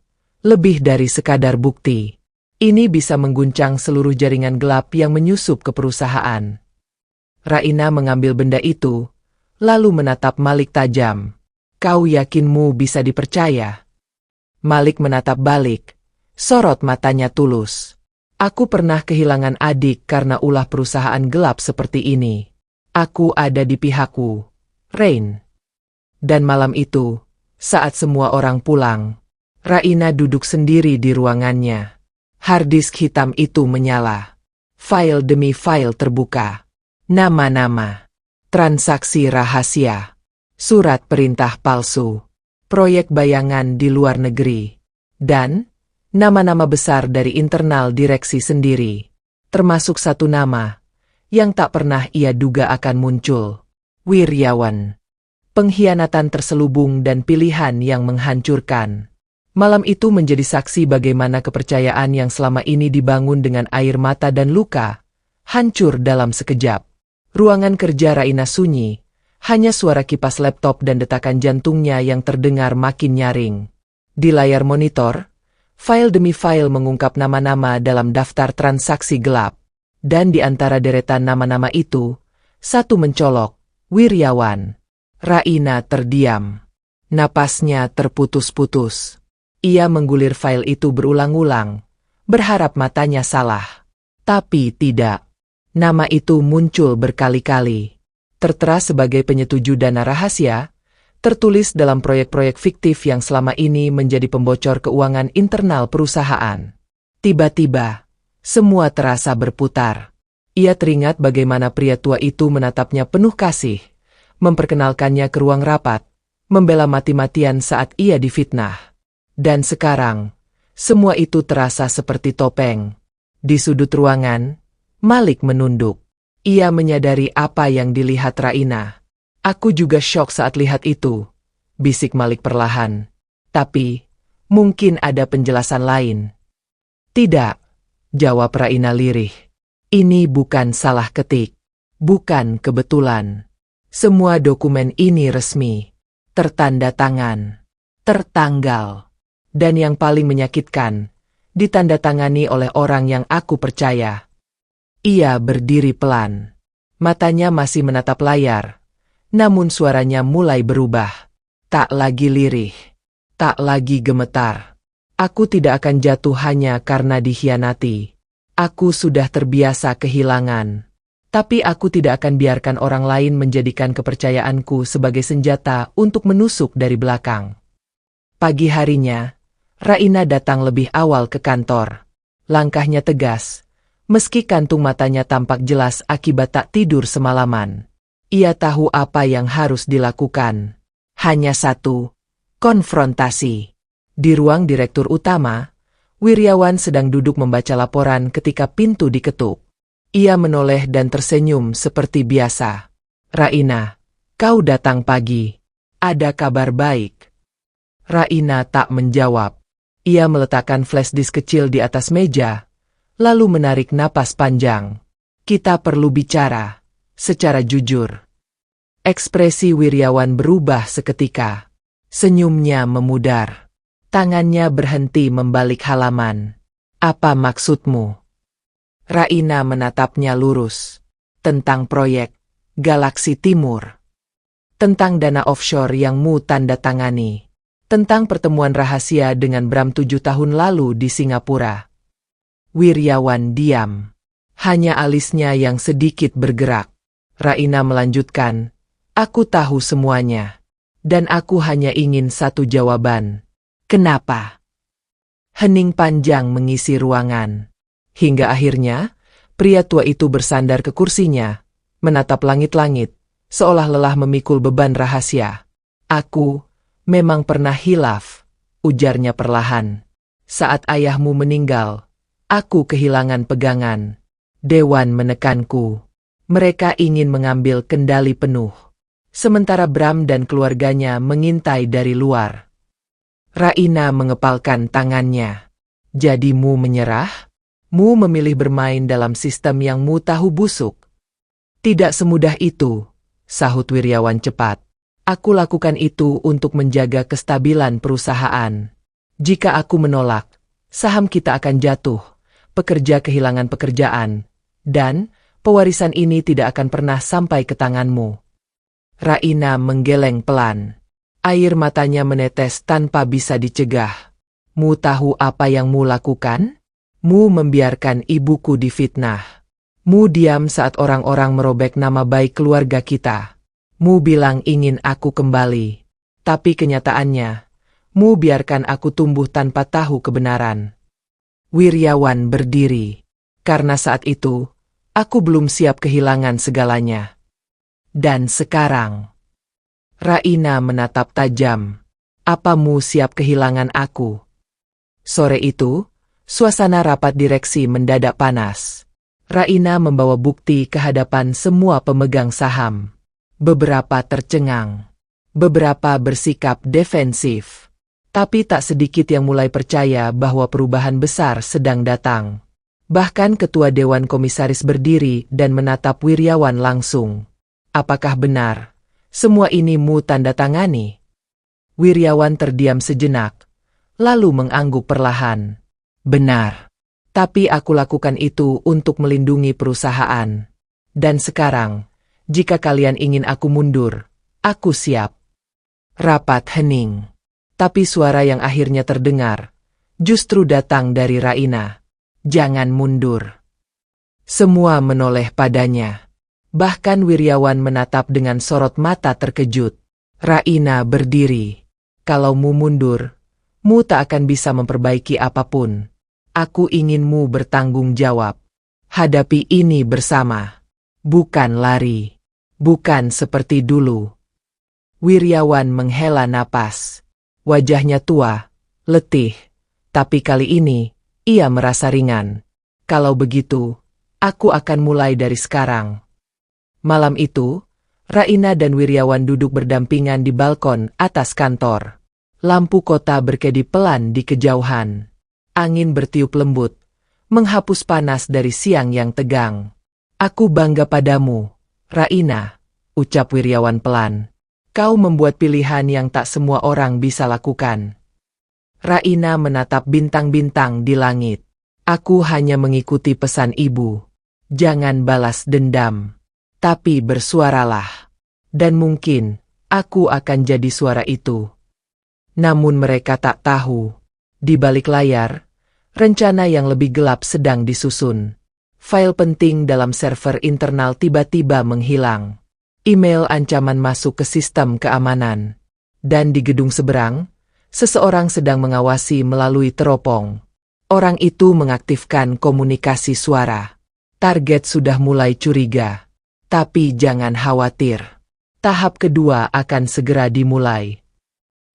lebih dari sekadar bukti. Ini bisa mengguncang seluruh jaringan gelap yang menyusup ke perusahaan. Raina mengambil benda itu, lalu menatap Malik tajam. Kau yakinmu bisa dipercaya? Malik menatap balik, sorot matanya tulus. Aku pernah kehilangan adik karena ulah perusahaan gelap seperti ini. Aku ada di pihakku, Rain. Dan malam itu, saat semua orang pulang, Raina duduk sendiri di ruangannya. Harddisk hitam itu menyala. File demi file terbuka. Nama-nama. Transaksi rahasia. Surat perintah palsu. Proyek bayangan di luar negeri. Dan nama-nama besar dari internal direksi sendiri. Termasuk satu nama yang tak pernah ia duga akan muncul. Wiryawan. Pengkhianatan terselubung dan pilihan yang menghancurkan. Malam itu menjadi saksi bagaimana kepercayaan yang selama ini dibangun dengan air mata dan luka, hancur dalam sekejap. Ruangan kerja Raina sunyi, hanya suara kipas laptop dan detakan jantungnya yang terdengar makin nyaring. Di layar monitor, file demi file mengungkap nama-nama dalam daftar transaksi gelap. Dan di antara deretan nama-nama itu, satu mencolok, Wiryawan. Raina terdiam. Napasnya terputus-putus. Ia menggulir file itu berulang-ulang, berharap matanya salah. Tapi tidak. Nama itu muncul berkali-kali. Tertera sebagai penyetuju dana rahasia, tertulis dalam proyek-proyek fiktif yang selama ini menjadi pembocor keuangan internal perusahaan. Tiba-tiba, semua terasa berputar. Ia teringat bagaimana pria tua itu menatapnya penuh kasih, memperkenalkannya ke ruang rapat, membela mati-matian saat ia difitnah. Dan sekarang, semua itu terasa seperti topeng. Di sudut ruangan, Malik menunduk. Ia menyadari apa yang dilihat Raina. Aku juga syok saat lihat itu, bisik Malik perlahan. Tapi, mungkin ada penjelasan lain. Tidak, jawab Raina lirih. Ini bukan salah ketik. Bukan kebetulan. Semua dokumen ini resmi. Tertanda tangan. Tertanggal. Dan yang paling menyakitkan, ditandatangani oleh orang yang aku percaya. Ia berdiri pelan. Matanya masih menatap layar. Namun suaranya mulai berubah. Tak lagi lirih. Tak lagi gemetar. Aku tidak akan jatuh hanya karena dikhianati. Aku sudah terbiasa kehilangan. Tapi aku tidak akan biarkan orang lain menjadikan kepercayaanku sebagai senjata untuk menusuk dari belakang. Pagi harinya, Raina datang lebih awal ke kantor. Langkahnya tegas. Meski kantung matanya tampak jelas akibat tak tidur semalaman. Ia tahu apa yang harus dilakukan. Hanya satu, konfrontasi. Di ruang direktur utama, Wiryawan sedang duduk membaca laporan ketika pintu diketuk. Ia menoleh dan tersenyum seperti biasa. Raina, kau datang pagi. Ada kabar baik? Raina tak menjawab. Ia meletakkan flash disk kecil di atas meja, lalu menarik napas panjang. Kita perlu bicara, secara jujur. Ekspresi Wiryawan berubah seketika. Senyumnya memudar. Tangannya berhenti membalik halaman. Apa maksudmu? Raina menatapnya lurus. Tentang proyek Galaksi Timur. Tentang dana offshore yang mu tanda tangani. Tentang pertemuan rahasia dengan Bram 7 tahun lalu di Singapura. Wiryawan diam. Hanya alisnya yang sedikit bergerak. Raina melanjutkan, aku tahu semuanya. Dan aku hanya ingin satu jawaban. Kenapa? Hening panjang mengisi ruangan. Hingga akhirnya, pria tua itu bersandar ke kursinya, menatap langit-langit, seolah lelah memikul beban rahasia. Aku memang pernah hilaf, ujarnya perlahan. Saat ayahmu meninggal, aku kehilangan pegangan. Dewan menekanku. Mereka ingin mengambil kendali penuh. Sementara Bram dan keluarganya mengintai dari luar. Raina mengepalkan tangannya. Jadi Mu menyerah? Mu memilih bermain dalam sistem yang Mu tahu busuk. Tidak semudah itu, sahut Wiryawan cepat. Aku lakukan itu untuk menjaga kestabilan perusahaan. Jika aku menolak, saham kita akan jatuh, pekerja kehilangan pekerjaan, dan pewarisan ini tidak akan pernah sampai ke tanganmu. Raina menggeleng pelan. Air matanya menetes tanpa bisa dicegah. Mu tahu apa yang Mu lakukan? Mu membiarkan ibuku difitnah. Mu diam saat orang-orang merobek nama baik keluarga kita. Mu bilang ingin aku kembali. Tapi kenyataannya, Mu biarkan aku tumbuh tanpa tahu kebenaran. Wiryawan berdiri. Karena saat itu, aku belum siap kehilangan segalanya. Dan sekarang, Raina menatap tajam. Apa Mu siap kehilangan aku? Sore itu, suasana rapat direksi mendadak panas. Raina membawa bukti ke hadapan semua pemegang saham. Beberapa tercengang. Beberapa bersikap defensif. Tapi tak sedikit yang mulai percaya bahwa perubahan besar sedang datang. Bahkan ketua Dewan Komisaris berdiri dan menatap Wiryawan langsung. Apakah benar? Semua ini Mu tanda tangani? Wiryawan terdiam sejenak, lalu mengangguk perlahan. Benar. Tapi aku lakukan itu untuk melindungi perusahaan. Dan sekarang, jika kalian ingin aku mundur, aku siap. Rapat hening. Tapi suara yang akhirnya terdengar, justru datang dari Raina. Jangan mundur. Semua menoleh padanya. Bahkan Wiryawan menatap dengan sorot mata terkejut. Raina berdiri. Kalau Mu mundur, Mu tak akan bisa memperbaiki apapun. Aku ingin Mu bertanggung jawab. Hadapi ini bersama. Bukan lari. Bukan seperti dulu. Wiryawan menghela napas. Wajahnya tua, letih. Tapi kali ini, ia merasa ringan. Kalau begitu, aku akan mulai dari sekarang. Malam itu, Raina dan Wiryawan duduk berdampingan di balkon atas kantor. Lampu kota berkedip pelan di kejauhan. Angin bertiup lembut, menghapus panas dari siang yang tegang. Aku bangga padamu, Raina, ucap Wiryawan pelan. Kau membuat pilihan yang tak semua orang bisa lakukan. Raina menatap bintang-bintang di langit. Aku hanya mengikuti pesan ibu. Jangan balas dendam. Tapi bersuaralah. Dan mungkin, aku akan jadi suara itu. Namun mereka tak tahu. Di balik layar, rencana yang lebih gelap sedang disusun. File penting dalam server internal tiba-tiba menghilang. Email ancaman masuk ke sistem keamanan. Dan di gedung seberang, seseorang sedang mengawasi melalui teropong. Orang itu mengaktifkan komunikasi suara. Target sudah mulai curiga. Tapi jangan khawatir. Tahap kedua akan segera dimulai.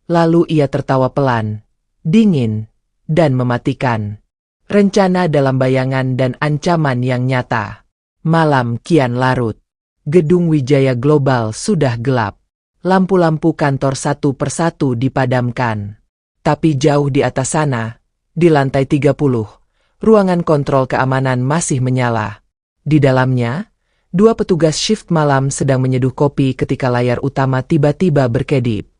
Lalu ia tertawa pelan, dingin, dan mematikan. Rencana dalam bayangan dan ancaman yang nyata. Malam kian larut. Gedung Wijaya Global sudah gelap. Lampu-lampu kantor satu persatu dipadamkan. Tapi jauh di atas sana, di lantai 30, ruangan kontrol keamanan masih menyala. Di dalamnya, dua petugas shift malam sedang menyeduh kopi ketika layar utama tiba-tiba berkedip.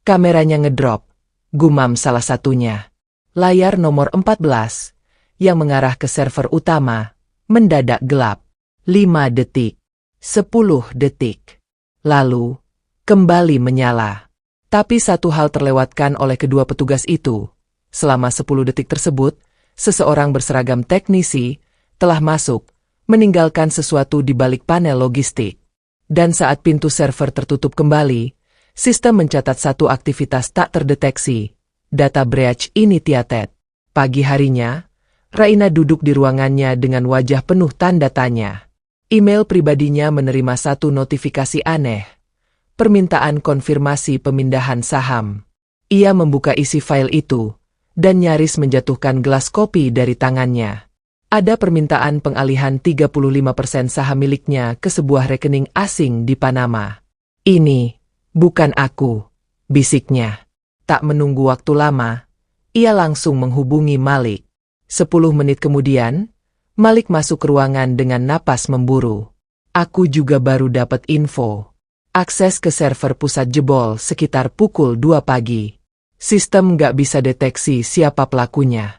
Kameranya ngedrop, gumam salah satunya. Layar nomor 14, yang mengarah ke server utama, mendadak gelap. 5 detik, 10 detik. Lalu, kembali menyala. Tapi satu hal terlewatkan oleh kedua petugas itu. Selama 10 detik tersebut, seseorang berseragam teknisi telah masuk, meninggalkan sesuatu di balik panel logistik. Dan saat pintu server tertutup kembali, Sistem mencatat satu aktivitas tak terdeteksi. Data breach initiated. Pagi harinya, Raina duduk di ruangannya dengan wajah penuh tanda tanya. Email pribadinya menerima satu notifikasi aneh. Permintaan konfirmasi pemindahan saham. Ia membuka isi file itu, dan nyaris menjatuhkan gelas kopi dari tangannya. Ada permintaan pengalihan 35% saham miliknya ke sebuah rekening asing di Panama. Ini bukan aku, bisiknya. Tak menunggu waktu lama, ia langsung menghubungi Malik. 10 menit kemudian, Malik masuk ke ruangan dengan napas memburu. Aku juga baru dapat info. Akses ke server pusat jebol sekitar pukul 2 pagi. Sistem nggak bisa deteksi siapa pelakunya.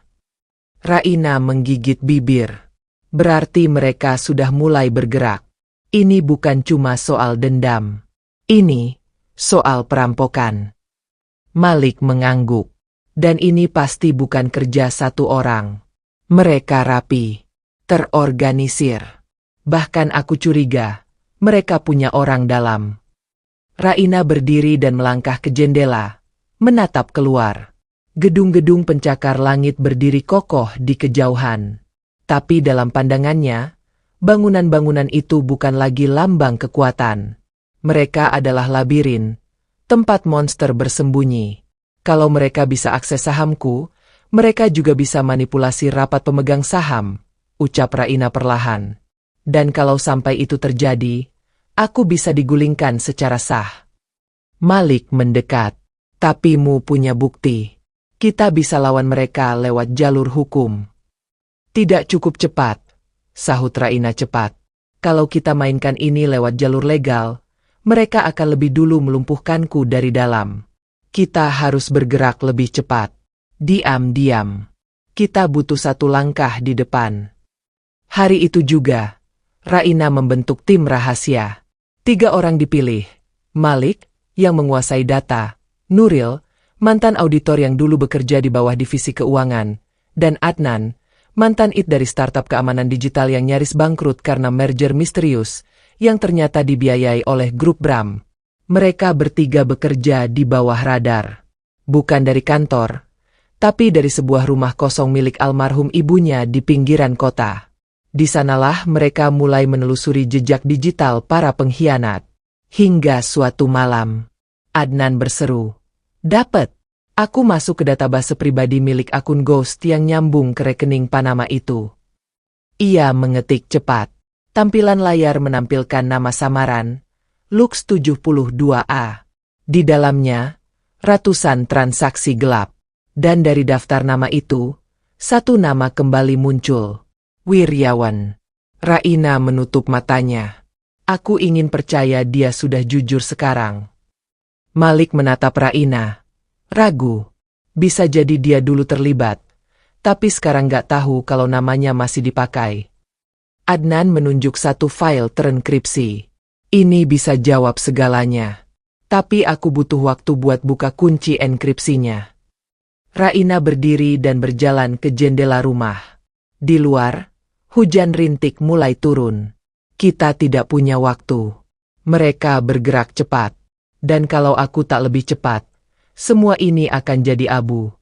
Raina menggigit bibir. Berarti mereka sudah mulai bergerak. Ini bukan cuma soal dendam. Ini soal perampokan. Malik mengangguk. Dan ini pasti bukan kerja satu orang. Mereka rapi, terorganisir. Bahkan aku curiga, mereka punya orang dalam. Raina berdiri dan melangkah ke jendela, menatap keluar. Gedung-gedung pencakar langit berdiri kokoh di kejauhan. Tapi dalam pandangannya, bangunan-bangunan itu bukan lagi lambang kekuatan. Mereka adalah labirin, tempat monster bersembunyi. Kalau mereka bisa akses sahamku, mereka juga bisa manipulasi rapat pemegang saham, ucap Raina perlahan. Dan kalau sampai itu terjadi, aku bisa digulingkan secara sah. Malik mendekat. Tapi mu punya bukti. Kita bisa lawan mereka lewat jalur hukum. Tidak cukup cepat, sahut Raina cepat. Kalau kita mainkan ini lewat jalur legal, mereka akan lebih dulu melumpuhkanku dari dalam. Kita harus bergerak lebih cepat. Diam-diam. Kita butuh satu langkah di depan. Hari itu juga, Raina membentuk tim rahasia. 3 orang dipilih. Malik, yang menguasai data, Nuril, mantan auditor yang dulu bekerja di bawah divisi keuangan, dan Adnan, mantan IT dari startup keamanan digital yang nyaris bangkrut karena merger misterius, yang ternyata dibiayai oleh grup Bram. Mereka bertiga bekerja di bawah radar. Bukan dari kantor, tapi dari sebuah rumah kosong milik almarhum ibunya di pinggiran kota. Di sanalah mereka mulai menelusuri jejak digital para pengkhianat. Hingga suatu malam, Adnan berseru, "Dapat! Aku masuk ke database pribadi milik akun Ghost yang nyambung ke rekening Panama itu." Ia mengetik cepat. Tampilan layar menampilkan nama samaran, Lux 72A. Di dalamnya, ratusan transaksi gelap. Dan dari daftar nama itu, satu nama kembali muncul. Wiryawan. Raina menutup matanya. Aku ingin percaya dia sudah jujur sekarang. Malik menatap Raina. Ragu. Bisa jadi dia dulu terlibat. Tapi sekarang gak tahu kalau namanya masih dipakai. Adnan menunjuk satu file terenkripsi. Ini bisa jawab segalanya. Tapi aku butuh waktu buat buka kunci enkripsinya. Raina berdiri dan berjalan ke jendela rumah. Di luar, hujan rintik mulai turun. Kita tidak punya waktu. Mereka bergerak cepat. Dan kalau aku tak lebih cepat, semua ini akan jadi abu.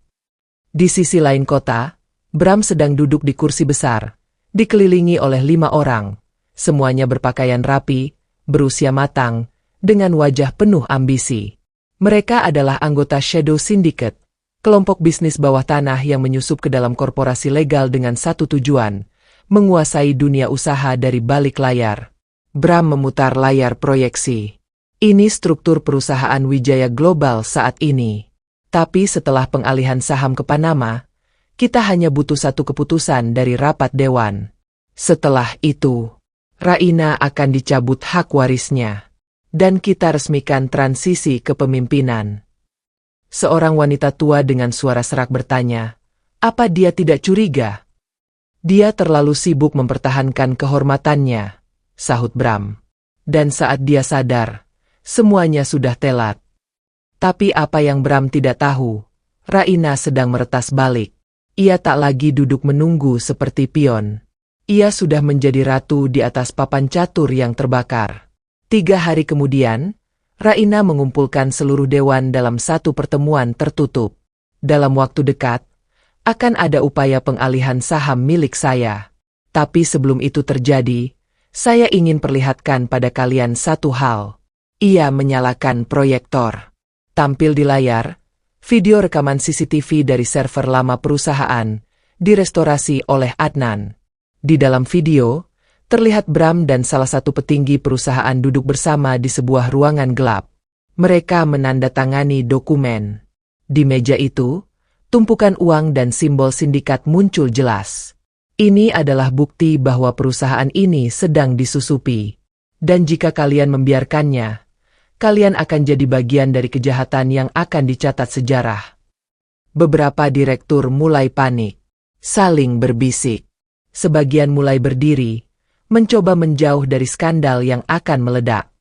Di sisi lain kota, Bram sedang duduk di kursi besar, dikelilingi oleh 5 orang. Semuanya berpakaian rapi, berusia matang, dengan wajah penuh ambisi. Mereka adalah anggota Shadow Syndicate, kelompok bisnis bawah tanah yang menyusup ke dalam korporasi legal dengan satu tujuan, menguasai dunia usaha dari balik layar. Bram memutar layar proyeksi. Ini struktur perusahaan Wijaya Global saat ini. Tapi setelah pengalihan saham ke Panama, kita hanya butuh satu keputusan dari rapat dewan. Setelah itu, Raina akan dicabut hak warisnya. Dan kita resmikan transisi kepemimpinan. Seorang wanita tua dengan suara serak bertanya, apa dia tidak curiga? Dia terlalu sibuk mempertahankan kehormatannya, sahut Bram. Dan saat dia sadar, semuanya sudah telat. Tapi apa yang Bram tidak tahu, Raina sedang meretas balik. Ia tak lagi duduk menunggu seperti pion. Ia sudah menjadi ratu di atas papan catur yang terbakar. 3 hari kemudian, Raina mengumpulkan seluruh dewan dalam satu pertemuan tertutup. Dalam waktu dekat, akan ada upaya pengalihan saham milik saya. Tapi sebelum itu terjadi, saya ingin perlihatkan pada kalian satu hal. Ia menyalakan proyektor. Tampil di layar, video rekaman CCTV dari server lama perusahaan, direstorasi oleh Adnan. Di dalam video, terlihat Bram dan salah satu petinggi perusahaan duduk bersama di sebuah ruangan gelap. Mereka menandatangani dokumen. Di meja itu, tumpukan uang dan simbol sindikat muncul jelas. Ini adalah bukti bahwa perusahaan ini sedang disusupi. Dan jika kalian membiarkannya, kalian akan jadi bagian dari kejahatan yang akan dicatat sejarah. Beberapa direktur mulai panik, saling berbisik. Sebagian mulai berdiri, mencoba menjauh dari skandal yang akan meledak.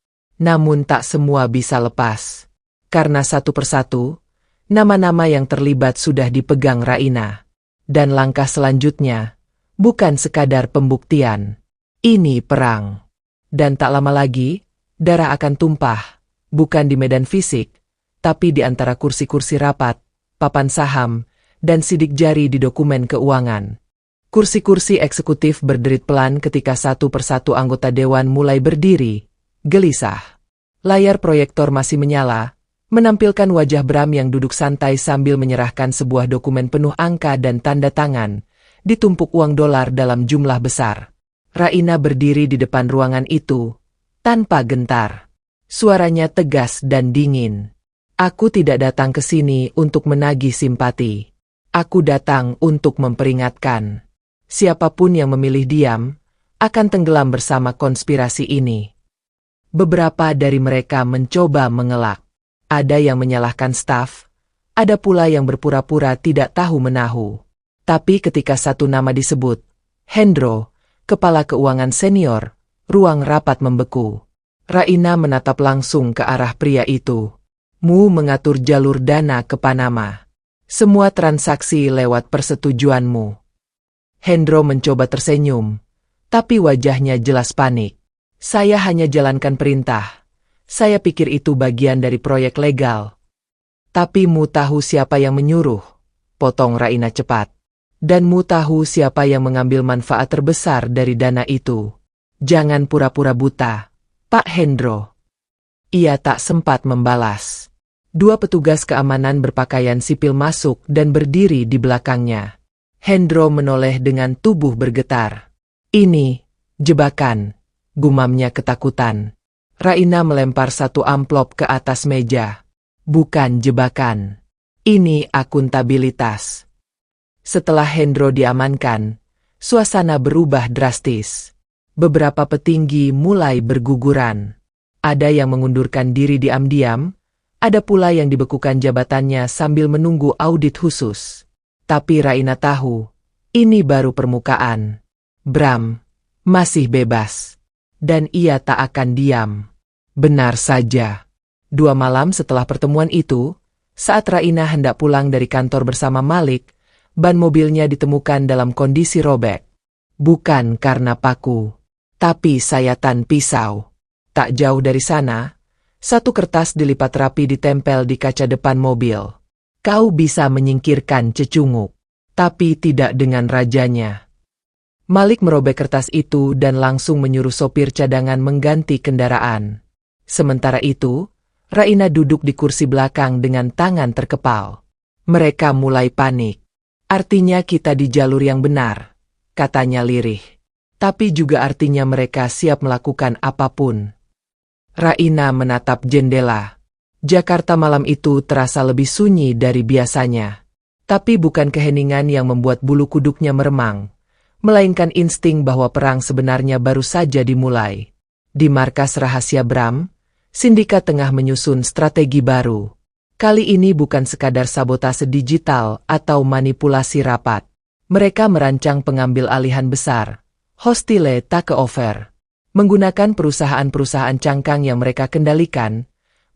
Namun tak semua bisa lepas. Karena satu persatu, nama-nama yang terlibat sudah dipegang Raina. Dan langkah selanjutnya, bukan sekadar pembuktian. Ini perang. Dan tak lama lagi, darah akan tumpah, bukan di medan fisik, tapi di antara kursi-kursi rapat, papan saham, dan sidik jari di dokumen keuangan. Kursi-kursi eksekutif berderit pelan ketika satu persatu anggota dewan mulai berdiri, gelisah. Layar proyektor masih menyala, menampilkan wajah Bram yang duduk santai sambil menyerahkan sebuah dokumen penuh angka dan tanda tangan, ditumpuk uang dolar dalam jumlah besar. Raina berdiri di depan ruangan itu, tanpa gentar. Suaranya tegas dan dingin. Aku tidak datang ke sini untuk menagih simpati. Aku datang untuk memperingatkan. Siapapun yang memilih diam, akan tenggelam bersama konspirasi ini. Beberapa dari mereka mencoba mengelak. Ada yang menyalahkan staf, ada pula yang berpura-pura tidak tahu-menahu. Tapi ketika satu nama disebut, Hendro, kepala keuangan senior, ruang rapat membeku. Raina menatap langsung ke arah pria itu. Mu mengatur jalur dana ke Panama. Semua transaksi lewat persetujuanmu. Hendro mencoba tersenyum, tapi wajahnya jelas panik. Saya hanya jalankan perintah. Saya pikir itu bagian dari proyek legal. Tapi Mu tahu siapa yang menyuruh, potong Raina cepat. Dan Mu tahu siapa yang mengambil manfaat terbesar dari dana itu. Jangan pura-pura buta, Pak Hendro. Ia tak sempat membalas. Dua petugas keamanan berpakaian sipil masuk dan berdiri di belakangnya. Hendro menoleh dengan tubuh bergetar. Ini, jebakan, gumamnya ketakutan. Raina melempar satu amplop ke atas meja. Bukan jebakan. Ini akuntabilitas. Setelah Hendro diamankan, suasana berubah drastis. Beberapa petinggi mulai berguguran. Ada yang mengundurkan diri diam-diam, ada pula yang dibekukan jabatannya sambil menunggu audit khusus. Tapi Raina tahu, ini baru permukaan. Bram masih bebas. Dan ia tak akan diam. Benar saja. 2 malam setelah pertemuan itu, saat Raina hendak pulang dari kantor bersama Malik, ban mobilnya ditemukan dalam kondisi robek. Bukan karena paku, tapi sayatan pisau. Tak jauh dari sana, satu kertas dilipat rapi ditempel di kaca depan mobil. Kau bisa menyingkirkan cecunguk, tapi tidak dengan rajanya. Malik merobek kertas itu dan langsung menyuruh sopir cadangan mengganti kendaraan. Sementara itu, Raina duduk di kursi belakang dengan tangan terkepal. Mereka mulai panik. Artinya kita di jalur yang benar, katanya lirih. Tapi juga artinya mereka siap melakukan apapun. Raina menatap jendela. Jakarta malam itu terasa lebih sunyi dari biasanya. Tapi bukan keheningan yang membuat bulu kuduknya meremang, melainkan insting bahwa perang sebenarnya baru saja dimulai. Di markas rahasia Bram, sindikat tengah menyusun strategi baru. Kali ini bukan sekadar sabotase digital atau manipulasi rapat. Mereka merancang pengambil alihan besar, hostile takeover. Menggunakan perusahaan-perusahaan cangkang yang mereka kendalikan,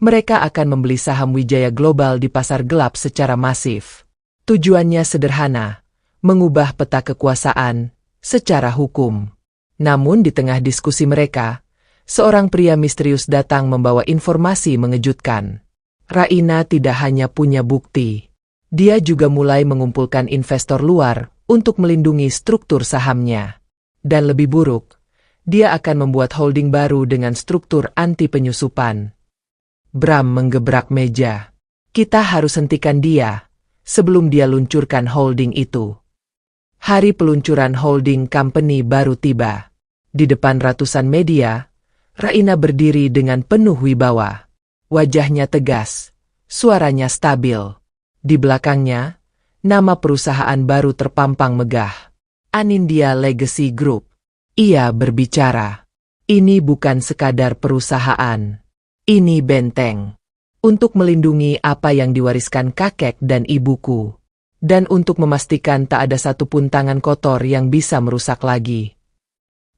mereka akan membeli saham Wijaya Global di pasar gelap secara masif. Tujuannya sederhana, mengubah peta kekuasaan secara hukum. Namun di tengah diskusi mereka, seorang pria misterius datang membawa informasi mengejutkan. Raina tidak hanya punya bukti. Dia juga mulai mengumpulkan investor luar untuk melindungi struktur sahamnya. Dan lebih buruk, dia akan membuat holding baru dengan struktur anti penyusupan. Bram menggebrak meja. Kita harus hentikan dia sebelum dia luncurkan holding itu. Hari peluncuran holding company baru tiba. Di depan ratusan media, Raina berdiri dengan penuh wibawa. Wajahnya tegas, suaranya stabil. Di belakangnya, nama perusahaan baru terpampang megah. Anindya Legacy Group. Ia berbicara. Ini bukan sekadar perusahaan. Ini benteng. Untuk melindungi apa yang diwariskan kakek dan ibuku. Dan untuk memastikan tak ada satupun tangan kotor yang bisa merusak lagi.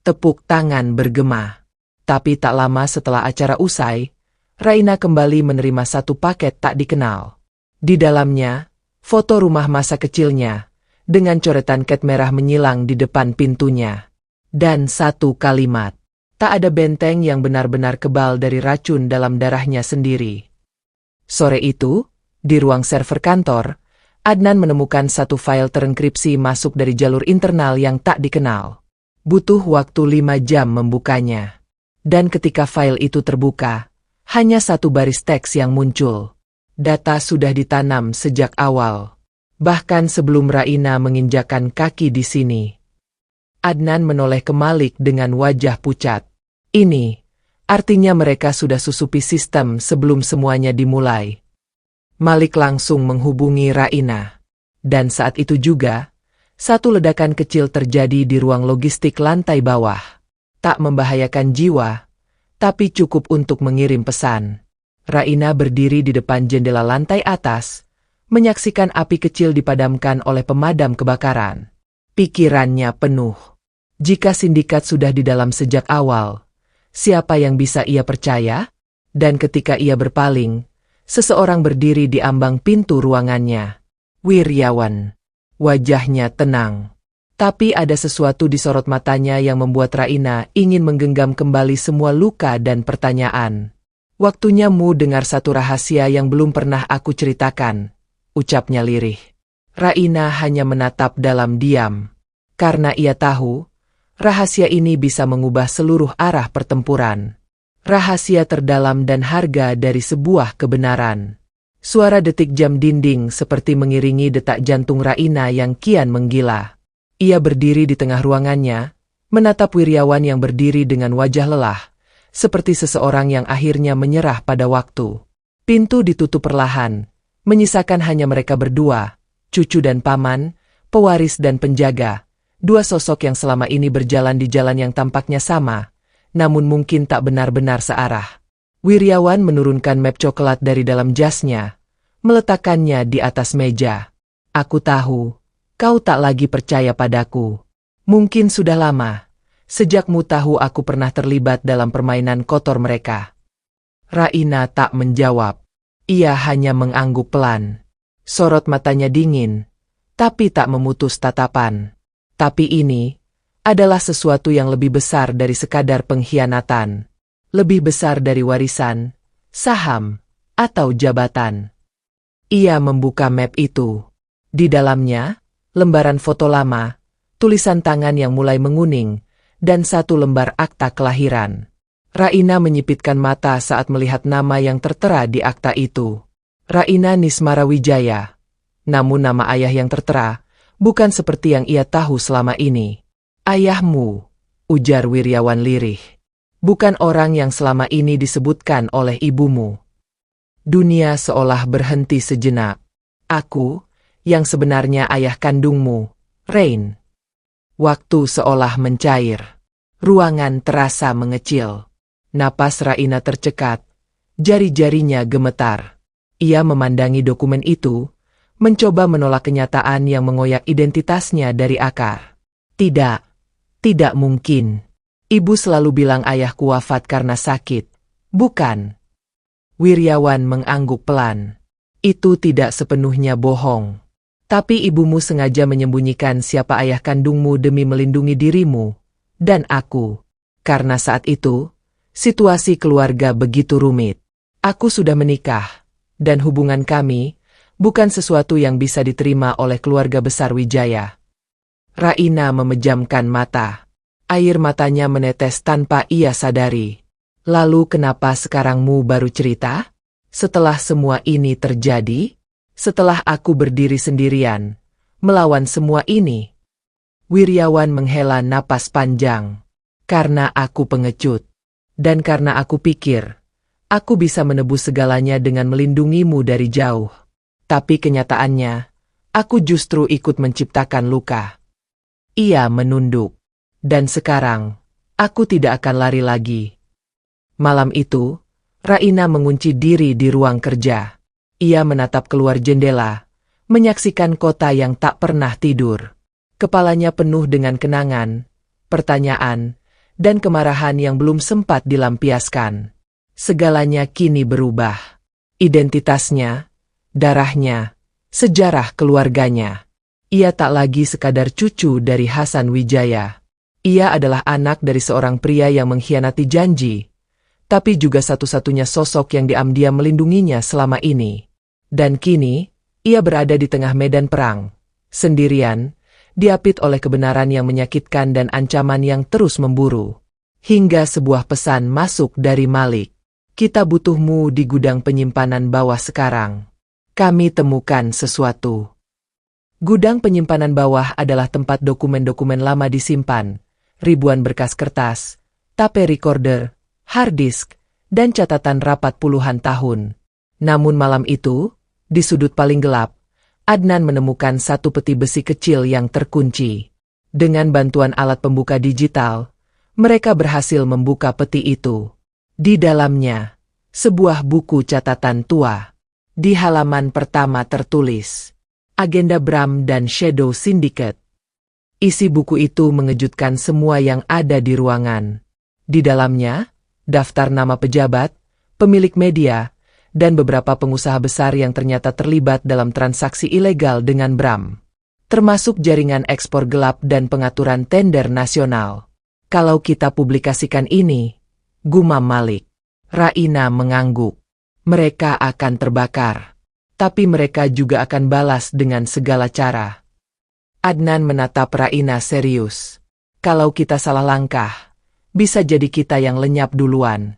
Tepuk tangan bergema. Tapi tak lama setelah acara usai, Raina kembali menerima satu paket tak dikenal. Di dalamnya, foto rumah masa kecilnya, dengan coretan cat merah menyilang di depan pintunya. Dan satu kalimat, tak ada benteng yang benar-benar kebal dari racun dalam darahnya sendiri. Sore itu, di ruang server kantor, Adnan menemukan satu file terenkripsi masuk dari jalur internal yang tak dikenal. Butuh waktu 5 jam membukanya. Dan ketika file itu terbuka, hanya satu baris teks yang muncul. Data sudah ditanam sejak awal. Bahkan sebelum Raina menginjakan kaki di sini. Adnan menoleh ke Malik dengan wajah pucat. Ini, artinya mereka sudah susupi sistem sebelum semuanya dimulai. Malik langsung menghubungi Raina. Dan saat itu juga, satu ledakan kecil terjadi di ruang logistik lantai bawah. Tak membahayakan jiwa, tapi cukup untuk mengirim pesan. Raina berdiri di depan jendela lantai atas, menyaksikan api kecil dipadamkan oleh pemadam kebakaran. Pikirannya penuh. Jika sindikat sudah di dalam sejak awal, siapa yang bisa ia percaya? Dan ketika ia berpaling, seseorang berdiri di ambang pintu ruangannya. Wiryawan. Wajahnya tenang. Tapi ada sesuatu di sorot matanya yang membuat Raina ingin menggenggam kembali semua luka dan pertanyaan. Waktunya mu dengar satu rahasia yang belum pernah aku ceritakan, ucapnya lirih. Raina hanya menatap dalam diam. Karena ia tahu, rahasia ini bisa mengubah seluruh arah pertempuran. Rahasia terdalam dan harga dari sebuah kebenaran. Suara detik jam dinding seperti mengiringi detak jantung Raina yang kian menggila. Ia berdiri di tengah ruangannya, menatap Wiryawan yang berdiri dengan wajah lelah, seperti seseorang yang akhirnya menyerah pada waktu. Pintu ditutup perlahan, menyisakan hanya mereka berdua, cucu dan paman, pewaris dan penjaga, dua sosok yang selama ini berjalan di jalan yang tampaknya sama, namun mungkin tak benar-benar searah. Wiryawan menurunkan map coklat dari dalam jasnya, meletakkannya di atas meja. Aku tahu, kau tak lagi percaya padaku. Mungkin sudah lama, sejakmu tahu aku pernah terlibat dalam permainan kotor mereka. Raina tak menjawab. Ia hanya mengangguk pelan. Sorot matanya dingin, tapi tak memutus tatapan. Tapi ini adalah sesuatu yang lebih besar dari sekadar pengkhianatan. Lebih besar dari warisan, saham, atau jabatan. Ia membuka map itu. Di dalamnya, lembaran foto lama, tulisan tangan yang mulai menguning, dan satu lembar akta kelahiran. Raina menyipitkan mata saat melihat nama yang tertera di akta itu. Raina Nismara Wijaya. Namun nama ayah yang tertera, bukan seperti yang ia tahu selama ini. Ayahmu, ujar Wiryawan lirih. Bukan orang yang selama ini disebutkan oleh ibumu. Dunia seolah berhenti sejenak. Aku, yang sebenarnya ayah kandungmu, Rain. Waktu seolah mencair. Ruangan terasa mengecil. Napas Raina tercekat. Jari-jarinya gemetar. Ia memandangi dokumen itu, mencoba menolak kenyataan yang mengoyak identitasnya dari akar. Tidak mungkin. Ibu selalu bilang ayahku wafat karena sakit. Bukan. Wiryawan mengangguk pelan. Itu tidak sepenuhnya bohong. Tapi ibumu sengaja menyembunyikan siapa ayah kandungmu demi melindungi dirimu. Dan aku. Karena saat itu, Situasi keluarga begitu rumit. Aku sudah menikah, dan hubungan kami bukan sesuatu yang bisa diterima oleh keluarga besar Wijaya. Raina memejamkan mata. Air matanya menetes tanpa ia sadari. Lalu kenapa sekarangmu baru cerita? Setelah semua ini terjadi? Setelah aku berdiri sendirian, melawan semua ini? Wiryawan menghela napas panjang. Karena aku pengecut. Dan karena aku pikir, aku bisa menebus segalanya dengan melindungimu dari jauh. Tapi kenyataannya, aku justru ikut menciptakan luka. Ia menunduk. Dan sekarang, aku tidak akan lari lagi. Malam itu, Raina mengunci diri di ruang kerja. Ia menatap keluar jendela, menyaksikan kota yang tak pernah tidur. Kepalanya penuh dengan kenangan, pertanyaan, dan kemarahan yang belum sempat dilampiaskan. Segalanya kini berubah. Identitasnya, darahnya, sejarah keluarganya. Ia tak lagi sekadar cucu dari Hasan Wijaya. Ia adalah anak dari seorang pria yang mengkhianati janji, tapi juga satu-satunya sosok yang diam-diam melindunginya selama ini. Dan kini, ia berada di tengah medan perang, sendirian, diapit oleh kebenaran yang menyakitkan dan ancaman yang terus memburu. Hingga sebuah pesan masuk dari Malik. Kita butuhmu di gudang penyimpanan bawah sekarang. Kami temukan sesuatu. Gudang penyimpanan bawah adalah tempat dokumen-dokumen lama disimpan, ribuan berkas kertas, tape recorder, hard disk, dan catatan rapat puluhan tahun. Namun malam itu, di sudut paling gelap, Adnan menemukan satu peti besi kecil yang terkunci. Dengan bantuan alat pembuka digital, mereka berhasil membuka peti itu. Di dalamnya, sebuah buku catatan tua. Di halaman pertama tertulis, Agenda Bram dan Shadow Syndicate. Isi buku itu mengejutkan semua yang ada di ruangan. Di dalamnya, daftar nama pejabat, pemilik media, dan beberapa pengusaha besar yang ternyata terlibat dalam transaksi ilegal dengan Bram. Termasuk jaringan ekspor gelap dan pengaturan tender nasional. Kalau kita publikasikan ini, gumam Malik. Raina mengangguk. Mereka akan terbakar. Tapi mereka juga akan balas dengan segala cara. Adnan menatap Raina serius. Kalau kita salah langkah, bisa jadi kita yang lenyap duluan.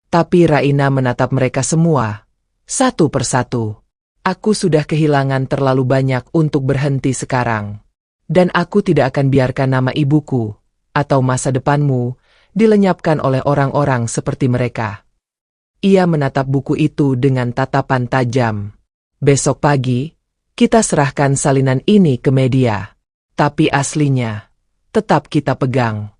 Tapi Raina menatap mereka semua, satu persatu. Aku sudah kehilangan terlalu banyak untuk berhenti sekarang. Dan aku tidak akan biarkan nama ibuku, atau masa depanmu, dilenyapkan oleh orang-orang seperti mereka. Ia menatap buku itu dengan tatapan tajam. Besok pagi, kita serahkan salinan ini ke media. Tapi aslinya, tetap kita pegang.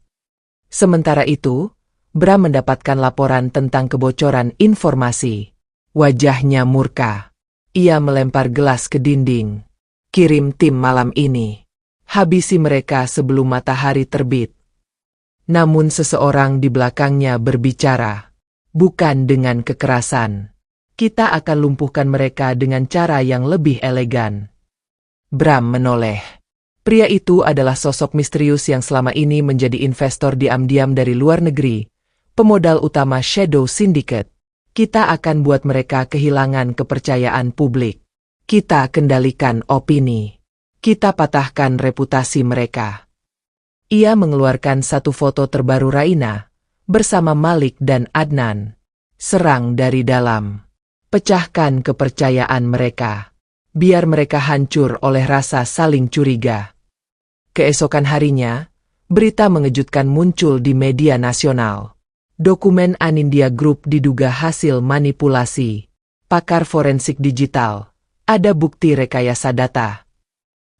Sementara itu, Bram mendapatkan laporan tentang kebocoran informasi. Wajahnya murka. Ia melempar gelas ke dinding. Kirim tim malam ini. Habisi mereka sebelum matahari terbit. Namun seseorang di belakangnya berbicara. Bukan dengan kekerasan. Kita akan lumpuhkan mereka dengan cara yang lebih elegan. Bram menoleh. Pria itu adalah sosok misterius yang selama ini menjadi investor diam-diam dari luar negeri. Pemodal utama Shadow Syndicate. Kita akan buat mereka kehilangan kepercayaan publik. Kita kendalikan opini. Kita patahkan reputasi mereka. Ia mengeluarkan satu foto terbaru Raina, bersama Malik dan Adnan. Serang dari dalam. Pecahkan kepercayaan mereka. Biar mereka hancur oleh rasa saling curiga. Keesokan harinya, berita mengejutkan muncul di media nasional. Dokumen Anindya Group diduga hasil manipulasi. Pakar forensik digital. Ada bukti rekayasa data.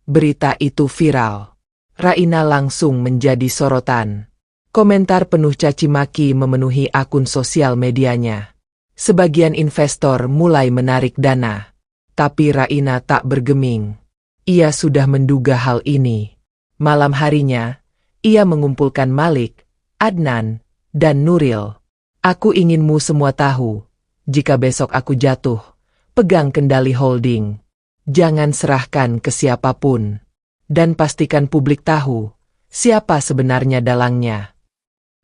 Berita itu viral. Raina langsung menjadi sorotan. Komentar penuh caci maki memenuhi akun sosial medianya. Sebagian investor mulai menarik dana. Tapi Raina tak bergeming. Ia sudah menduga hal ini. Malam harinya, ia mengumpulkan Malik, Adnan, dan Nuril. Aku inginmu semua tahu. Jika besok aku jatuh, pegang kendali holding. Jangan serahkan ke siapapun. Dan pastikan publik tahu, siapa sebenarnya dalangnya.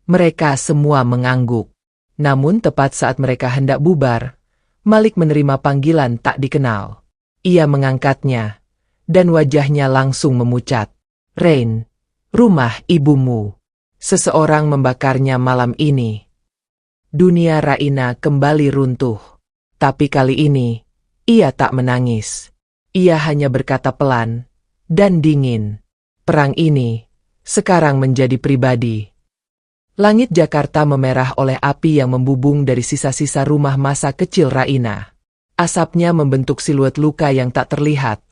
Mereka semua mengangguk. Namun tepat saat mereka hendak bubar, Malik menerima panggilan tak dikenal. Ia mengangkatnya, dan wajahnya langsung memucat. "Rain, rumah ibumu. Seseorang membakarnya malam ini." Dunia Raina kembali runtuh. Tapi kali ini, ia tak menangis. Ia hanya berkata pelan dan dingin, "Perang ini sekarang menjadi pribadi." Langit Jakarta memerah oleh api yang membubung dari sisa-sisa rumah masa kecil Raina. Asapnya membentuk siluet luka yang tak terlihat,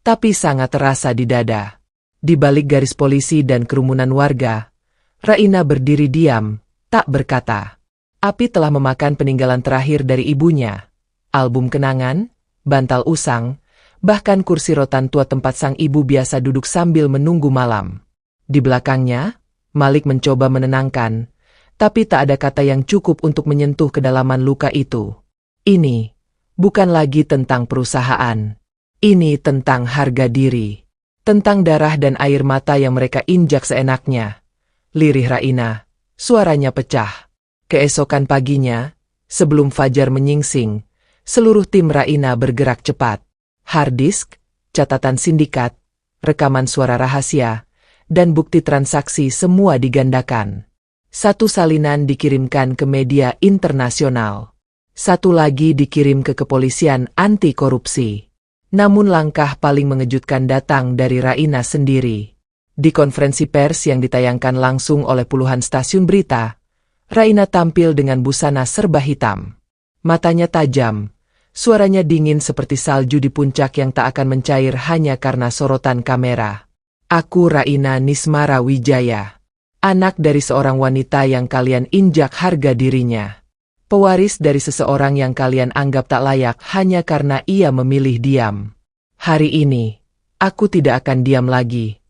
tapi sangat terasa di dada. Di balik garis polisi dan kerumunan warga, Raina berdiri diam, tak berkata. Api telah memakan peninggalan terakhir dari ibunya. Album kenangan, bantal usang, bahkan kursi rotan tua tempat sang ibu biasa duduk sambil menunggu malam. Di belakangnya, Malik mencoba menenangkan, tapi tak ada kata yang cukup untuk menyentuh kedalaman luka itu. Ini bukan lagi tentang perusahaan. Ini tentang harga diri. Tentang darah dan air mata yang mereka injak seenaknya. Lirih Raina, suaranya pecah. Keesokan paginya, sebelum fajar menyingsing, seluruh tim Raina bergerak cepat. Harddisk, catatan sindikat, rekaman suara rahasia, dan bukti transaksi semua digandakan. Satu salinan dikirimkan ke media internasional. Satu lagi dikirim ke kepolisian anti korupsi. Namun langkah paling mengejutkan datang dari Raina sendiri. Di konferensi pers yang ditayangkan langsung oleh puluhan stasiun berita, Raina tampil dengan busana serba hitam. Matanya tajam, suaranya dingin seperti salju di puncak yang tak akan mencair hanya karena sorotan kamera. "Aku Raina Nismara Wijaya, anak dari seorang wanita yang kalian injak harga dirinya. Pewaris dari seseorang yang kalian anggap tak layak hanya karena ia memilih diam. Hari ini, aku tidak akan diam lagi."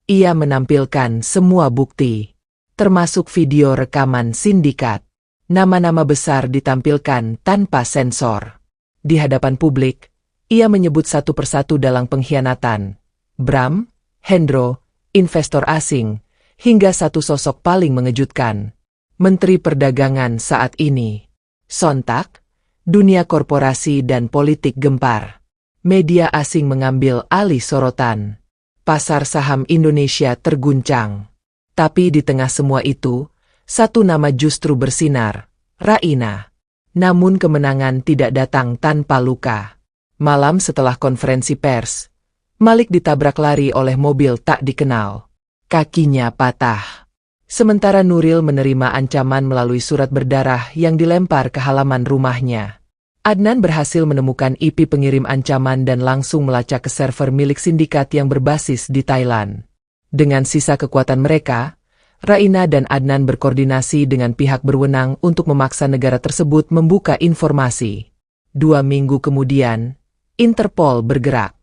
Ia menampilkan semua bukti, termasuk video rekaman sindikat. Nama-nama besar ditampilkan tanpa sensor. Di hadapan publik, ia menyebut satu persatu dalang pengkhianatan. Bram, Hendro, investor asing, hingga satu sosok paling mengejutkan. Menteri Perdagangan saat ini. Sontak, dunia korporasi dan politik gempar. Media asing mengambil alih sorotan. Pasar saham Indonesia terguncang. Tapi di tengah semua itu, satu nama justru bersinar, Raina. Namun kemenangan tidak datang tanpa luka. Malam setelah konferensi pers, Malik ditabrak lari oleh mobil tak dikenal. Kakinya patah. Sementara Nuril menerima ancaman melalui surat berdarah yang dilempar ke halaman rumahnya. Adnan berhasil menemukan IP pengirim ancaman dan langsung melacak ke server milik sindikat yang berbasis di Thailand. Dengan sisa kekuatan mereka, Raina dan Adnan berkoordinasi dengan pihak berwenang untuk memaksa negara tersebut membuka informasi. 2 minggu kemudian, Interpol bergerak.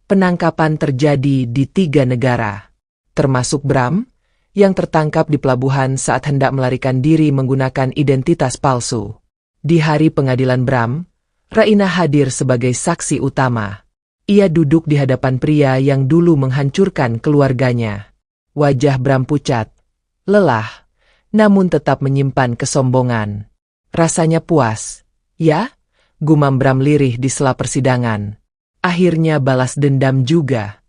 Penangkapan terjadi di 3 negara, termasuk Bram, yang tertangkap di pelabuhan saat hendak melarikan diri menggunakan identitas palsu. Di hari pengadilan Bram, Raina hadir sebagai saksi utama. Ia duduk di hadapan pria yang dulu menghancurkan keluarganya. Wajah Bram pucat, lelah, namun tetap menyimpan kesombongan. Rasanya puas, ya? Gumam Bram lirih di sela persidangan. Akhirnya balas dendam juga.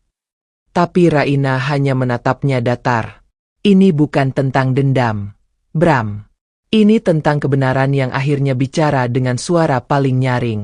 Tapi Raina hanya menatapnya datar. Ini bukan tentang dendam, Bram. Ini tentang kebenaran yang akhirnya bicara dengan suara paling nyaring.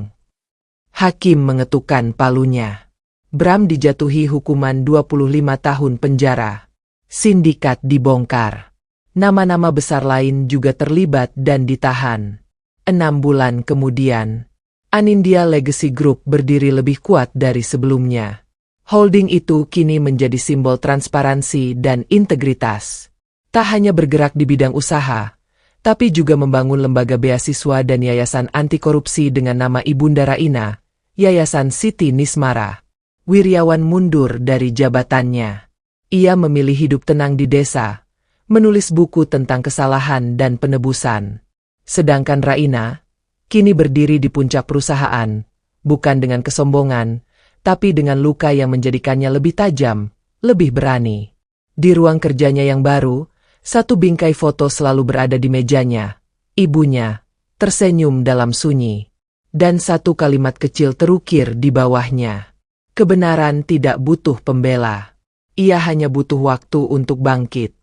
Hakim mengetukkan palunya. Bram dijatuhi hukuman 25 tahun penjara. Sindikat dibongkar. Nama-nama besar lain juga terlibat dan ditahan. 6 bulan kemudian, Anindya Legacy Group berdiri lebih kuat dari sebelumnya. Holding itu kini menjadi simbol transparansi dan integritas. Tak hanya bergerak di bidang usaha, tapi juga membangun lembaga beasiswa dan yayasan anti korupsi dengan nama Ibunda Raina, Yayasan Siti Nismara. Wiryawan mundur dari jabatannya. Ia memilih hidup tenang di desa, menulis buku tentang kesalahan dan penebusan. Sedangkan Raina kini berdiri di puncak perusahaan, bukan dengan kesombongan, tapi dengan luka yang menjadikannya lebih tajam, lebih berani. Di ruang kerjanya yang baru, satu bingkai foto selalu berada di mejanya. Ibunya tersenyum dalam sunyi. Dan satu kalimat kecil terukir di bawahnya. Kebenaran tidak butuh pembela. Ia hanya butuh waktu untuk bangkit.